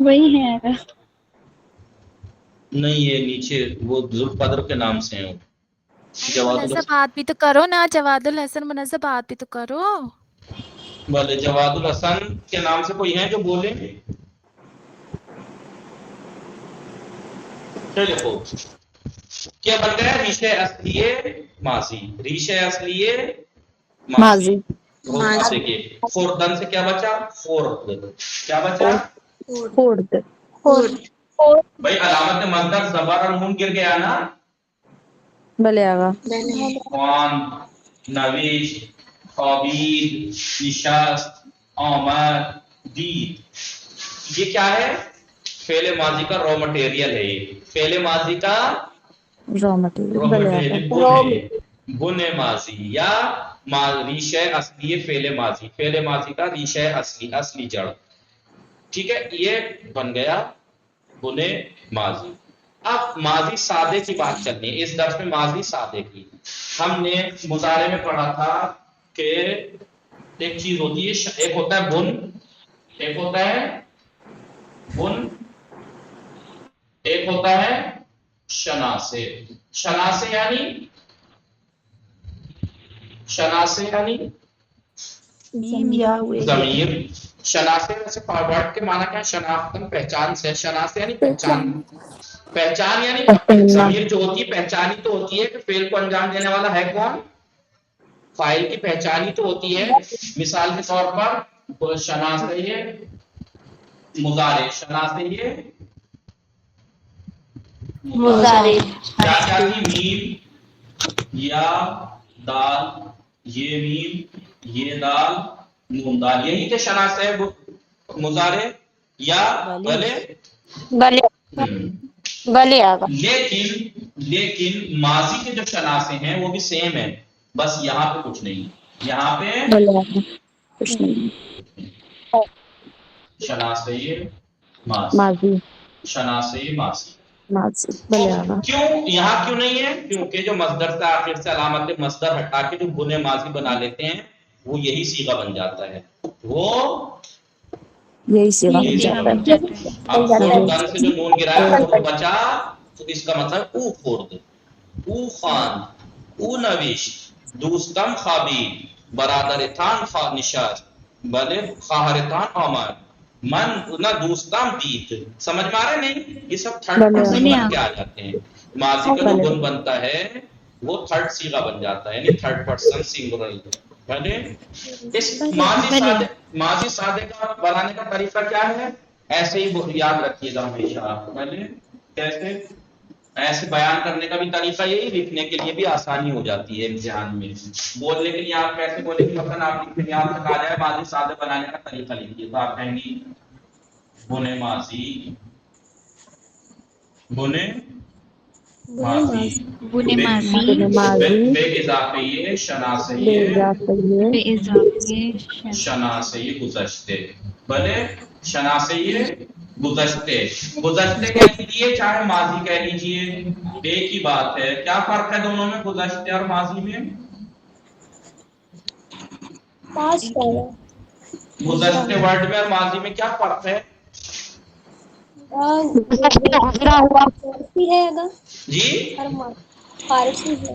وہی ہے آقا. نہیں یہ نیچے وہ ذوالقدر کے نام سے ہیں. جواد مناسب الحسن. بات بھی تو کرو نا. جواد الحسن مناسب بات بھی تو کرو. بھلے جواد الحسن کے نام سے کوئی ہیں جو بولیں؟ دیکھو کیا بن گیا؟ ریشہ اصلی ماضی. ریشہ اصلی ماضی. دیکھیے خوردن سے کیا بچا؟ خورد. کیا بچا؟ خورد. بھائی علامت مصدر زبر اور نون گر گیا نا. بلے آقا. خوان، نویش، خوابید، نشست، آمد، دید. یہ کیا ہے؟ فعل ماضی کا را مٹیریل ہے. یہ فعل ماضی کا را مٹیریل. بن ماضی یا ریشہ اصلی فعل ماضی. فعل ماضی کا ریشہ اصلی جڑ. ٹھیک ہے. یہ بن گیا بن ماضی. اب ماضی سادے کی بات کرنی ہے اس درس میں. ماضی سادے کی ہم نے مضارع میں پڑھا تھا کہ ایک چیز ہوتی ہے. ایک ہوتا ہے بن، ایک ہوتا ہے بن، ایک ہوتا ہے شناسے. شناسے یعنی ضمیر. شناسے ویسے ورڈ کے معنی کیا ہے؟ شناختن، پہچان سے. شناسے یعنی پہچان. پہچان یعنی ضمیر جو ہوتی ہے پہچانی تو ہوتی ہے کہ فعل کو انجام دینے والا ہے کون؟ فاعل کی پہچانی تو ہوتی ہے. مثال کے طور پر شناسے یہ مضارع. شناسے یہ مضارع. کیا کیا تھی؟ میم یا دال، یہ میم یہ دال نون دال. یہی کہ شناسے مضارع یا بلے. بلے آقا. لیکن ماضی کے جو شناسے ہیں وہ بھی سیم ہیں. بس یہاں پہ کچھ نہیں. یہاں پہ کچھ نہیں. شناسے ماضی. شناسے ماضی. بلے آقا. کیوں یہاں کیوں نہیں ہے؟ کیونکہ جو مصدر سے آخر سے علامت مصدر ہٹا کے جو بن ماضی بنا لیتے ہیں وہ یہی صیغہ بن جاتا ہے. وہ یہی صیغہ بن جاتا ہے. اب خوردن سے جو نون گرایا خورد بچا تو اس کا مطلب او خورد، او خان، او نویش، دوستم خوابید، برادر تان نشست، بلے خواہر تان آمد، من نہ دوستم دید. سمجھ میں آ رہے نہیں؟ یہ سب تھرڈ پرسن بن کے آ جاتے ہیں. ماضی کا جو گن بنتا ہے وہ تھرڈ صیغہ بن جاتا ہے یعنی تھرڈ پرسن سنگولر. اس ماضی سادے کا بنانے کا طریقہ کیا ہے؟ ایسے ہی یاد رکھیے گا ہمیشہ. کیسے؟ ایسے بیان کرنے کا بھی طریقہ یہی، لکھنے کے لیے بھی آسانی ہو جاتی ہے امتحان میں. بولنے کے لیے آپ کیسے بولیں گے؟ مثلا آپ لکھنے یاد تک آ جائے ماضی سادے بنانے کا طریقہ لکھیے تو آپ کہیں گی بنے ماضی، بنے ماضی، بے اضافی شناسے گزشتے. بھلے شناسے گزشتے. گزشتے کہہ لیجیے چاہے ماضی کہہ لیجیے ایک ہی بات ہے. کیا فرق ہے دونوں میں گزشتے اور ماضی میں؟ گزشتے ورڈ میں اور ماضی میں کیا فرق ہے؟ فارسی ہے جی فارسی ہے.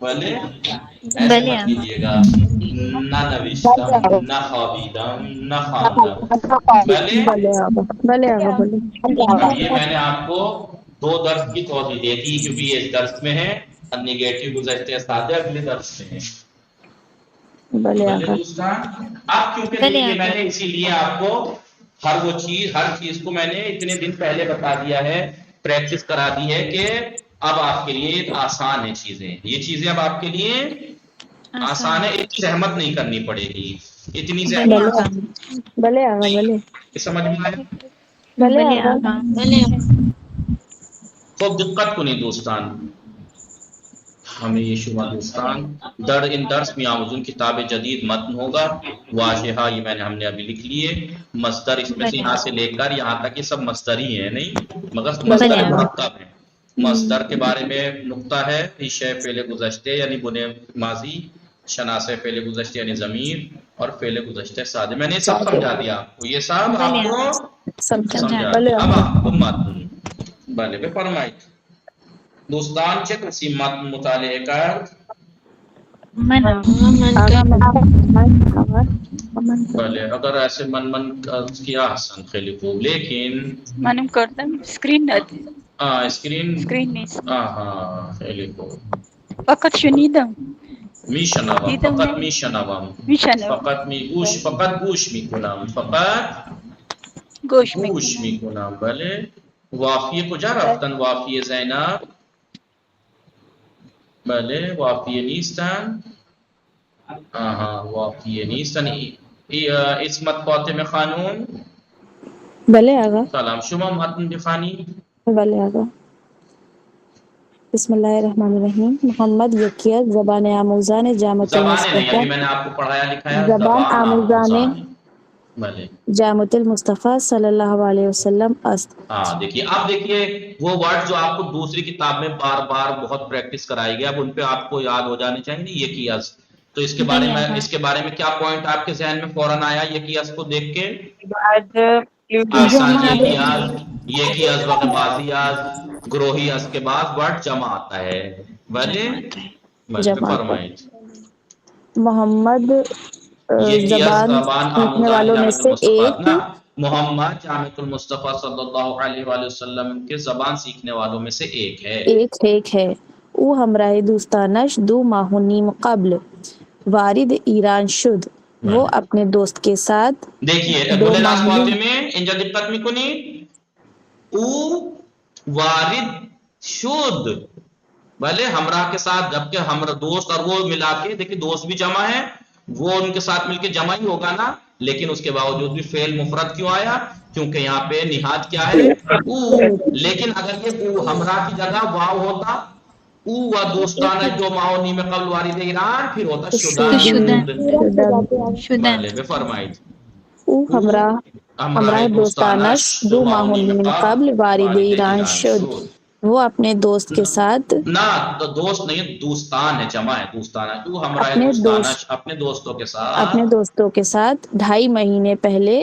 بھلے ایسے بھلے مت آقا کیجیے گا، نہ نوشتم نہ خواندم نہ خواندم، بھلے بھلے آقا بھلے اب یہ میں نے آپ کو 2 درس کی توضیح دے دی کیونکہ یہ اس درس میں ہے اور نگیٹو گزشتے سادہ اگلے درس میں ہے. بھلے بھلے آقا دوستان اب کیونکہ بھلے دیکھیے میں آقا نے اسی لیے آپ کو ہر چیز کو میں نے اتنے دن پہلے بتا دیا ہے، پریکٹس کرا دی ہے کہ اب آپ کے لیے آسان ہے چیزیں، یہ چیزیں اب آپ کے لیے آسان ہے، اتنی زحمت نہیں کرنی پڑے گی، اتنی بھلے بھلے زحمت آقا بھلے آقا بھلے سمجھ میں آیا؟ بھلے بھلے آقا آقا خوب دقت کو نہیں دوستان، ہمیں یہ شبہ دوستان ان درس میں آموزون کتاب جدید متن ہوگا، واضحہ یہ میں نے ہم نے ابھی لکھ لیے، مصدر اس میں سے بھلے یہاں سے لے کر یہاں تک یہ سب مصدر ہی ہیں، نہیں مگر بھلے مصدر بھلے آقا مرکب ہے. مصدر کے بارے میں نقطہ ہے پیشے فعل گزشتے یعنی بنے ماضی، شناسے فعل گزشتے یعنی ضمیر، اور فعل گزشتے سادے. میں نے سب سمجھا دیا آپ کو، یہ سب آپ بھلے کو آقا سمجھا سمجھا بھلے دیا. اب آقا آپ کو متن بھلے بے فرمائید دوستان چه کسی متن مطالعه کرد؟ من آقا من بله اگر ایسے من کیا حسن خیلی خوب، لیکن منم کردم اسکرین ندید اسکرین اسکرین نیست خیلی خوب فقط شنیدم میشنوم، دیدم فقط نه میشنوم، میشنوم فقط فقط گوش میکنم، فقط گوش گوش میکنم میکنم. بله وافیه کجا رفتن؟ وافیه زینب؟ بله وافیه نیستن. وافیه نیستن. اسمت فاطمه خانوم بھلے آقا سلام، شما متن بخوانید. بھلے آقا. بسم اللہ الرحمن الرحیم. محمد یکیت زبان آموزان جامعۃ زبانیں نہیں، المصطفیٰ، ابھی میں نے آپ کو پڑھایا لکھایا زبان زبان آموزان آموزان. بھلے جامعۃ المصطفیٰ صلی اللہ علیہ وسلم است. دیکھیے اب دیکھیے وہ ورڈ جو آپ کو دوسری کتاب میں بار بار بہت پریکٹس کرائی گیا، اب ان پہ آپ کو یاد ہو جانے چاہیے. یہ کیاس تو اس بھلے آقا کے بارے میں کیا پوائنٹ آپ کے ذہن میں فوراً آیا یہ کیاس کو دیکھ کے؟ بعد آسان یہ کیاس وقت بازی آز گروہی از کے بعد ورڈ جمع آتا ہے. بھلے جماعت ہے بھلے جماعت. فرمائیں. محمد یہ کیاس زبان زبان سیکھنے آموزان والوں میں جامعۃ سے المصطفیٰ ایک نا، محمد جامعۃ المصطفیٰ صلی اللہ علیہ وآلہ وسلم کے زبان سیکھنے والوں میں سے ایک ہے. ایک ہے. او ہمراہ دوستانش دو ماہ و نیم قبل وارد ایران شد. وہ اپنے دوست کے ساتھ دیکھیے 2 گلے راس ماہ و فاطمے نیم میں انجا دقت میں کنی او وارد شد، بھلے ہمراہ کے ساتھ، جبکہ ہم دوست اور وہ ملا کے دیکھیے دوست بھی جمع ہے، وہ ان کے ساتھ مل کے جمع ہی ہوگا نا، لیکن اس کے باوجود بھی فعل مفرد کیوں آیا؟ کیونکہ یہاں پہ نہاد کیا ہے؟ او. لیکن اگر یہ او ہمراہ کی جگہ واو ہوتا، او و دوستانہ جو ماہونی میں قبل وارد ایران، پھر ہوتا تو شدند. شدن بھلے بے فرمائید. او او ہمراہ دوستانش 2 ماہ و نیم قبل وارد ایران شد. وہ اپنے دوست کے ساتھ نہ تو دوست نہیں، دوستان ہے، جمع ہے دوستانہ. تو ہمراہ اپنے دوستانش اپنے دوستوں کے دوستوں کے ساتھ 2.5 مہینے پہلے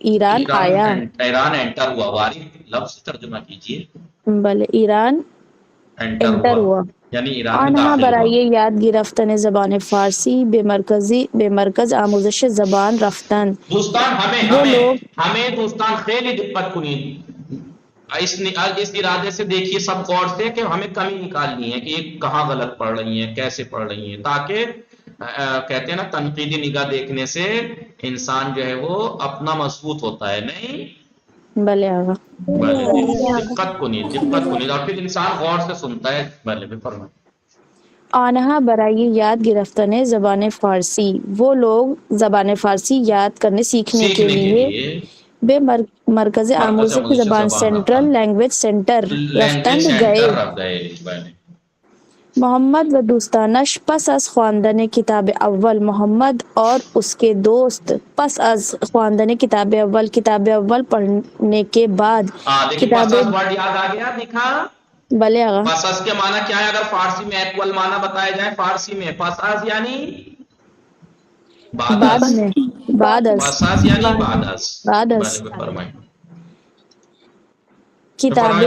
ایران آیا. ایران انٹر ہوا. وارد لفظ ترجمہ کیجئے. بلے ایران انٹر ہوا. یعنی ایران میں آنہا داخل ہوا. برائے یاد گرفتن زبان فارسی بے مرکز آموزش زبان رفتن. دوستان وہ لوگ ہمیں دوستان خیلی دقت کنید اس ارادے سے دیکھیے سب غور سے کہ ہمیں کمی نکالنی ہے کہ یہ کہاں غلط پڑھ رہی ہیں، کیسے پڑھ رہی ہیں، تاکہ کہتے ہیں نا تنقیدی نگاہ دیکھنے سے انسان جو ہے وہ اپنا مضبوط ہوتا ہے. نہیں بلے آگا دقت کنید اور پھر انسان غور سے سنتا ہے. بھلے بھی فرمائیں. آنہا برائے یاد گرفتن زبان فارسی. وہ لوگ زبان فارسی یاد کرنے سیکھنے کے لیے بے مرکز آموزش زبان سینٹرل لینگویج سینٹر رفتن گئے. محمد و دوستانش پس از خواندن کتاب اول. محمد اور اس کے دوست پس از خواندن کتاب اول پڑھنے کے بعد کتاب ورڈ یاد آ گیا دیکھا. بلے آگا پساس کے معنی کیا ہے؟ اگر فارسی میں ایکول معنی بتائے جائیں فارسی میں پساس یعنی بعد پساس یعنی بعد از. بعد از بھلے فرمائیں. کتاب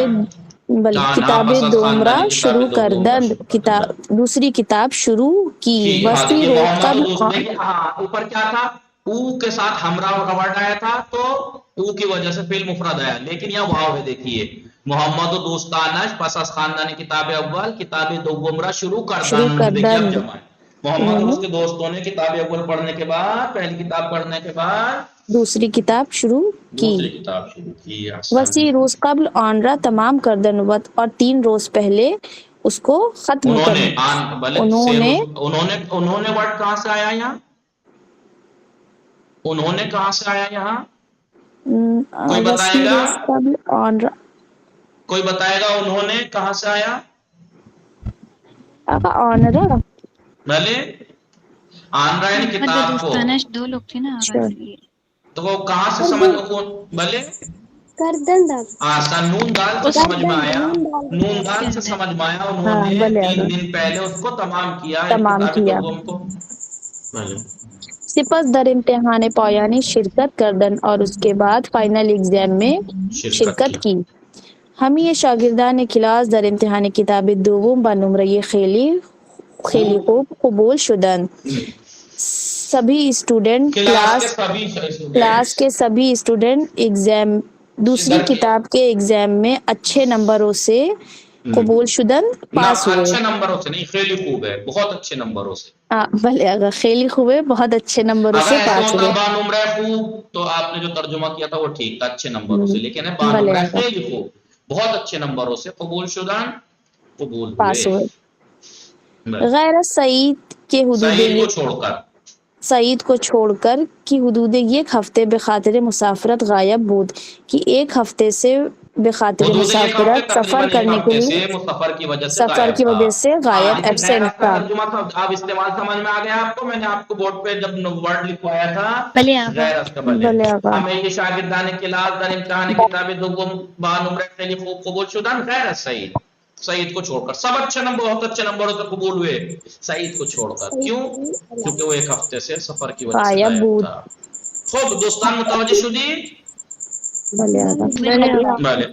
بلکہ کہاں کتاب پس از دومرہ خاندانی شروع کتاب کردن دوم کتاب دوسری کتاب شروع کی ہاں وسیع دیکھیے رو محمد قبل دوست دیکھیے ہاں اوپر کیا تھا او کے ساتھ ہمراہ ورڈ آیا تھا تو او کی وجہ سے فعل مفرد آیا لیکن یہاں واو ہے دیکھیے محمد دوستانش پس از خاندانی کتاب اول کتاب دومرہ شروع کردن دیکھیے اب جمع ہے محمد اور انہوں اس نے کے دوستوں نے کتاب اول پڑھنے کے بعد پہلی کتاب پڑھنے کے بعد دوسری کتاب شروع کی دوسری کتاب شروع کی احسن وسیع روز قبل آنرا تمام کردن وقت اور 3 روز پہلے اس کو ختم انہوں نے کرنا بلے انہوں نے ورڈ کہاں سے آیا یہاں انہوں نے کہاں سے آیا یہاں کوئی بتائے وسیع گا روز قبل آنرا کوئی بتائے گا انہوں نے کہاں سے آیا آنرا بھلے آن رہا یعنی محمد و کتاب کو دوستانش 2 لوگ تھے نا آغاز لیے تو وہ کہاں سے سمجھ بھلے گردن دال آسان نون دال سے اس سمجھ میں آیا نون کے دال سے اندر سمجھ میں آیا انہوں ہاں نے بلے 3 آگا دن پہلے اس کو تمام کیا ہے تمام کتاب کیا دوم کو بھلے سپس در امتحان پایانی شرکت کردن اور اس کے بعد فائنل ایگزام میں شرکت کی ہمی شاگردان کلاس در امتحان کتاب دوم با نمره خیلی خوب قبول شدند سبھی اسٹوڈنٹ کلاس کے سبھی اسٹوڈنٹ ایگزام دوسری کتاب کے ایگزام میں اچھے نمبروں سے قبول شدن پاس ہوئے اچھے نمبروں سے نہیں خیلی خوب ہے بہت اچھے نمبروں سے بھلے اگر خیلی خوب ہے بہت اچھے نمبروں سے اگر ایسے پاس ہوتا ہوئے بانمرہ خوب تو آپ نے جو ترجمہ کیا تھا وہ ٹھیک تھا اچھے نمبروں سے لیکن ہے بھلے بانمرہ اگر خیلی خوب بہت اچھے نمبروں سے قبول شدن قبول پاس ہوئے غیر سعید کے حدود سعید کو چھوڑ کر سعید کو چھوڑ کر کی حدود ایک ہفتے بخاطر مسافرت غائب بود کہ ایک ہفتے سے بخاطر حدود ایک ہفتے مسافرت سفر تقریباً ایک کرنے کے ہفتے لیے سے مسافر کی وجہ سے سفر غائب کی تھا وجہ سے غائب لیکن غیر ایبسینٹ اس کا تھا ترجمہ اب استعمال سمجھ میں آ گیا آپ کو میں نے آپ کو بورڈ پہ جب ورڈ لکھوایا تھا بلے آغا غیر اس کا بلے بھلے آقا ہمیں یہ شاگردان کلاس در امتحان کتاب دوم با نمرہ خیلی خوب قبول شدن غیر سعید سعید کو چھوڑ کر سب اچھے نمبر بہت اچھے نمبروں سے قبول ہوئے سعید کو چھوڑ کر کیوں کیونکہ وہ ایک ہفتے سے سفر کی وجہ سے غائب غائب بود تھا خوب دوستان متوجہ شدید بھلے آقا بله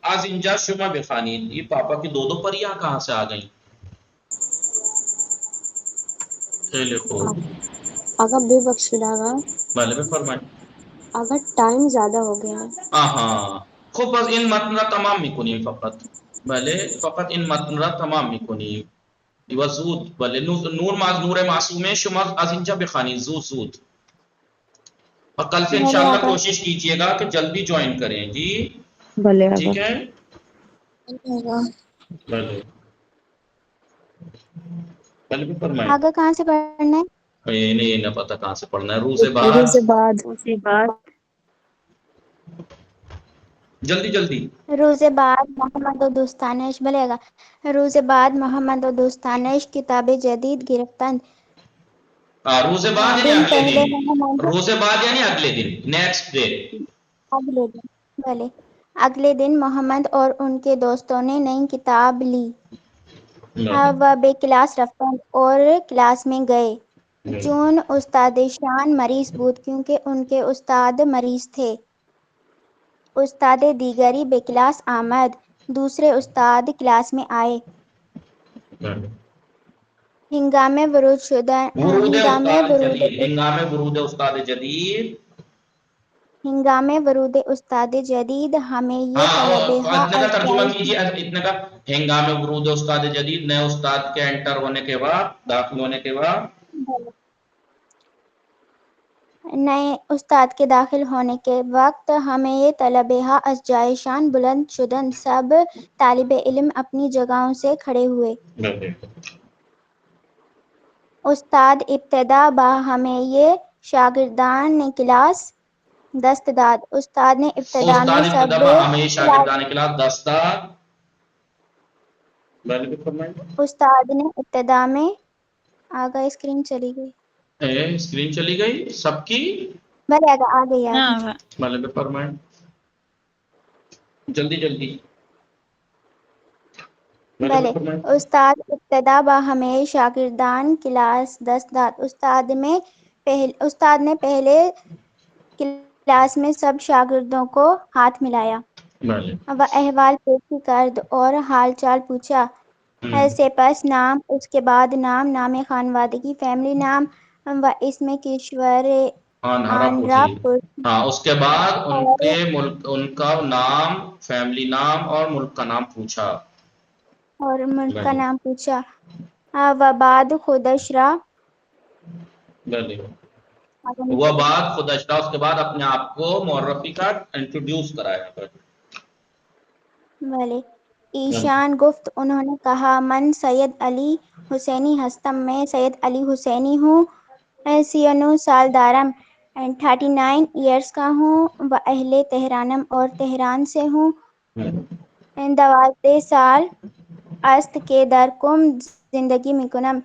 از اینجا شما بخوانید یہ پاپا کی 2 پریاں کہاں سے آ گئیں خیلی خوب آگا بے بخشید آگا بله بفرمایید آگا ٹائم زیادہ ہو گیا ہے آها خب پس این متن را تمام میکنیم فقط بله فقط این متن را تمام میکنیم و زود بله نور نور معصومه شما از اینجا بخوانید زود اور کل سے انشاءاللہ کوشش کیجئے گا کہ جلدی جوائن کریں جی بھلے آقا ٹھیک ہے بله بله بفرمایید آگا کہاں سے پڑھنا ہے؟ نہیں نہ پتہ کہاں سے پڑھنا ہے روز روز بعد بعد جلدی روز بعد محمد و دوستانش بلے گا روز بعد محمد و دوستانش کتاب جدید گرفتند روز بعد یعنی دن اگلے پہلے دن محمد روز بعد یعنی اگلے دن نیکسٹ ڈے اگلے دن بھلے اگلے دن محمد اور ان کے دوستوں نے نئی کتاب لی وہ بے کلاس رفتند اور کلاس میں گئے چون استاد شان مریض بود کیونکہ ان کے استاد مریض تھے استاد دیگری بے کلاس آمد دوسرے استاد کلاس میں آئے ہنگام ورود شدن ورود استاد جدید ہنگام ورود استاد جدید ہنگام ورود استاد جدید ہمیں یہ طلبہ اتنے کا ترجمہ کیجیے اتنے کا ہنگام ورود استاد جدید نئے استاد کے انٹر ہونے کے بعد داخل ہونے کے بعد نئے استاد کے داخل ہونے کے وقت ہمیں یہ طلبہ از جائے شان بلند شدن سب طالب علم اپنی جگہوں سے کھڑے ہوئے استاد ابتدا با ہمیں یہ شاگردان نے کلاس دست داد استاد نے ابتدا میں سب ہمیں شاگردان کلاس دست داد استاد نے ابتدا میں آگا اسکرین چلی گئی اسکرین چلی گئی سب کی بھلے آ گئی بھلے فرمائیں جلدی بھلے استاد ابتدا با ہمیں شاگردان کلاس دست داد استاد نے پہلے کلاس میں سب شاگردوں کو ہاتھ ملایا و احوال پرسی کرد اور حال چال پوچھا، سپس نام، اس کے بعد نام، نام خانوادگی، فیملی نام و اسم کشور آنرا پرسی، ہاں اس کے بعد ان کے ملک، ان کا نام، فیملی نام اور ملک کا نام پوچھا، اور ملک کا نام پوچھا، و بعد خودشرا، وہ بعد خودشرا، اس کے بعد اپنے آپ کو معرفی کا انٹروڈیوس کرایا۔ بھلے ایشان گفت، انہوں نے کہا، من سید علی حسینی ہستم، میں سید علی حسینی ہوں، 39 سال دارم، 39 ایئرس کا ہوں، و اہل تہرانم، اور تہران سے ہوں، 12 سال است کے در کم زندگی می کنم،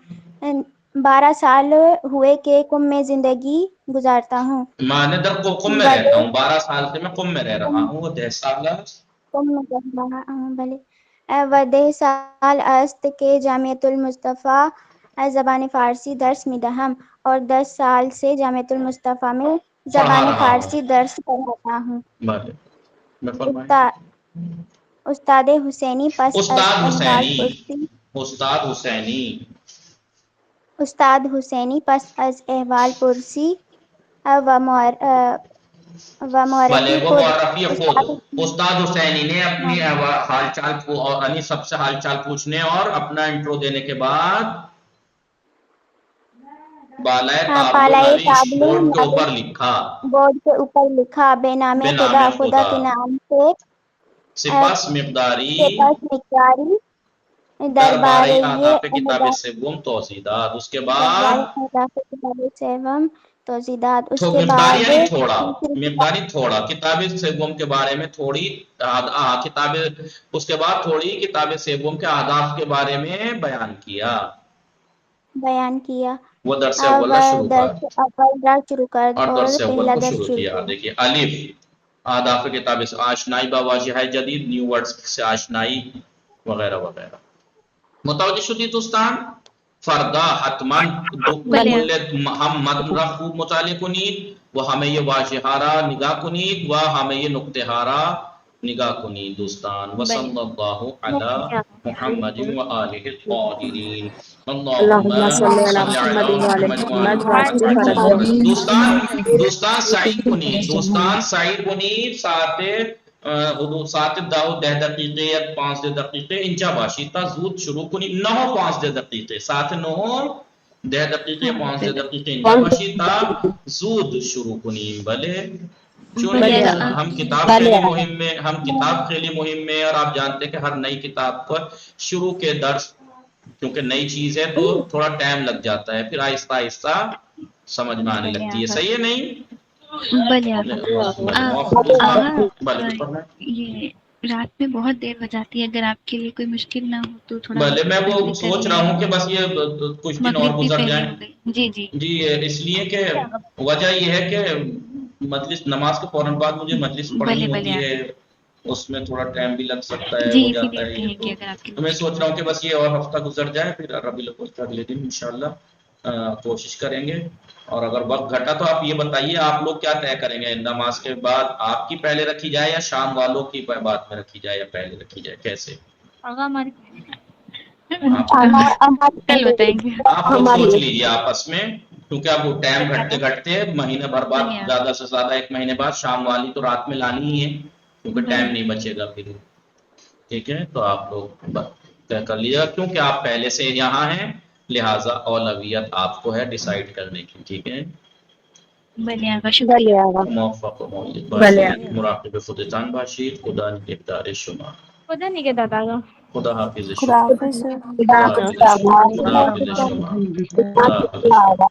12 سال ہوئے کہ کم میں زندگی گزارتا ہوں، میں در قم میں رہتا ہوں، 12 سال سے میں قم میں رہ رہا ہوں، وہ 10 سال ودہ سال است کے جامعۃ المصطفیٰ زبان فارسی درس می دہم، اور 10 سال سے جامعۃ المصطفیٰ میں زبان فارسی درس پڑھاتا ہوں۔ استاد حسینی پس از احوال پرسی، استاد حسینی پس از احوال پرسی و معرفی خود، استاد حسینی نے اپنی حال چال یعنی سب سے حال چال پوچھنے اور اپنا انٹرو دینے کے بعد بالائے بورڈ کے اوپر لکھا، بورڈ کے اوپر لکھا، بے نام خدا، خدا کے نام سے، سپاس مقداری دربار یہ آداب کتاب سوم توضیحات، اس کے بعد توضیحات، اس تو کے مقداری بعد یعنی تھوڑا، مقداری تھوڑا، کتاب سوم کے بارے میں تھوڑی کتاب، اس کے بعد تھوڑی کتاب سوم کے آداب کے بارے میں بیان کیا، وہ درس اول شروع کر اور درس اول کو شروع کیا۔ دیکھیے الف، آداب کتاب سے آشنائی با واضح جدید، نیو ورڈز سے آشنائی وغیرہ وغیرہ۔ متوجہ شدید دوستان، فردا حتماً ہم متن را خوب مطالعہ کنید و ہمیں یہ واضحارہ نگاہ کنید و ہمیں یہ نقطہارہ نگاہ کنید دوستان۔ وصلی اللہ علی محمد و آلہ الطاہرین، اللہم صلی علی محمد۔ دوستان سعید کنید، دوستان سعید کنید، ساعت داود 10 دقیقے یا 5 دقیقے انچا باشی تا زود شروع کنید، 9 دقیقے، ساعت 9 10 دقیقے 5 دقیقے انچا باشی تا زود شروع کنید، بلے چونکہ ہم کتاب خیلی مہم میں، اور آپ جانتے ہیں کہ ہر نئی کتاب پر شروع کے درس کیونکہ نئی چیز ہے تو تھوڑا ٹائم لگ جاتا ہے، پھر آہستہ آہستہ سمجھ میں آنے لگتی ہے، صحیح ہے نہیں؟ یہ رات میں بہت دیر ہو جاتی ہے، اگر آپ کے لیے کوئی مشکل نہ ہو تو تھوڑا بھلے میں وہ سوچ رہا ہوں کہ بس یہ کچھ دن اور گزر جائیں۔ جی اس لیے کہ وجہ یہ ہے کہ مجلس نماز کے فوراً بعد مجھے مجلس پڑھنی ہوتی ہے، اس میں تھوڑا ٹائم بھی لگ سکتا ہے، ہو جاتا ہے، تو میں سوچ رہا ہوں کہ بس یہ اور ہفتہ گزر جائے، پھر ربیع الاول کے اگلے دن انشاءاللہ کوشش کریں گے، اور اگر وقت گھٹا تو آپ یہ بتائیے آپ لوگ کیا طے کریں گے، نماز کے بعد آپ کی پہلے رکھی جائے یا شام والوں کی بعد میں رکھی جائے یا پہلے رکھی جائے، کیسے؟ آپ لوگ سوچ لیجیے آپس میں، کیونکہ اب ٹائم گھٹتے گھٹتے مہینے بھر بعد، زیادہ سے زیادہ 1 مہینے بعد شام والی تو رات میں لانی ہی ہے، کیونکہ ٹائم نہیں بچے گا پھر، ٹھیک ہے؟ تو آپ لوگ طے کر لیجیے گا، کیونکہ آپ پہلے سے یہاں ہیں لہٰذا اولویت آپ کو ہے ڈیسائیڈ کرنے کی، ٹھیک ہے؟ موفق و مولد باشید، مراقب خودتان باشید، خدا نگہدار شما، خدا نگهدار. خدا حافظ شما، خدا حافظ شما، خدا حافظ شما، خدا حافظ شما۔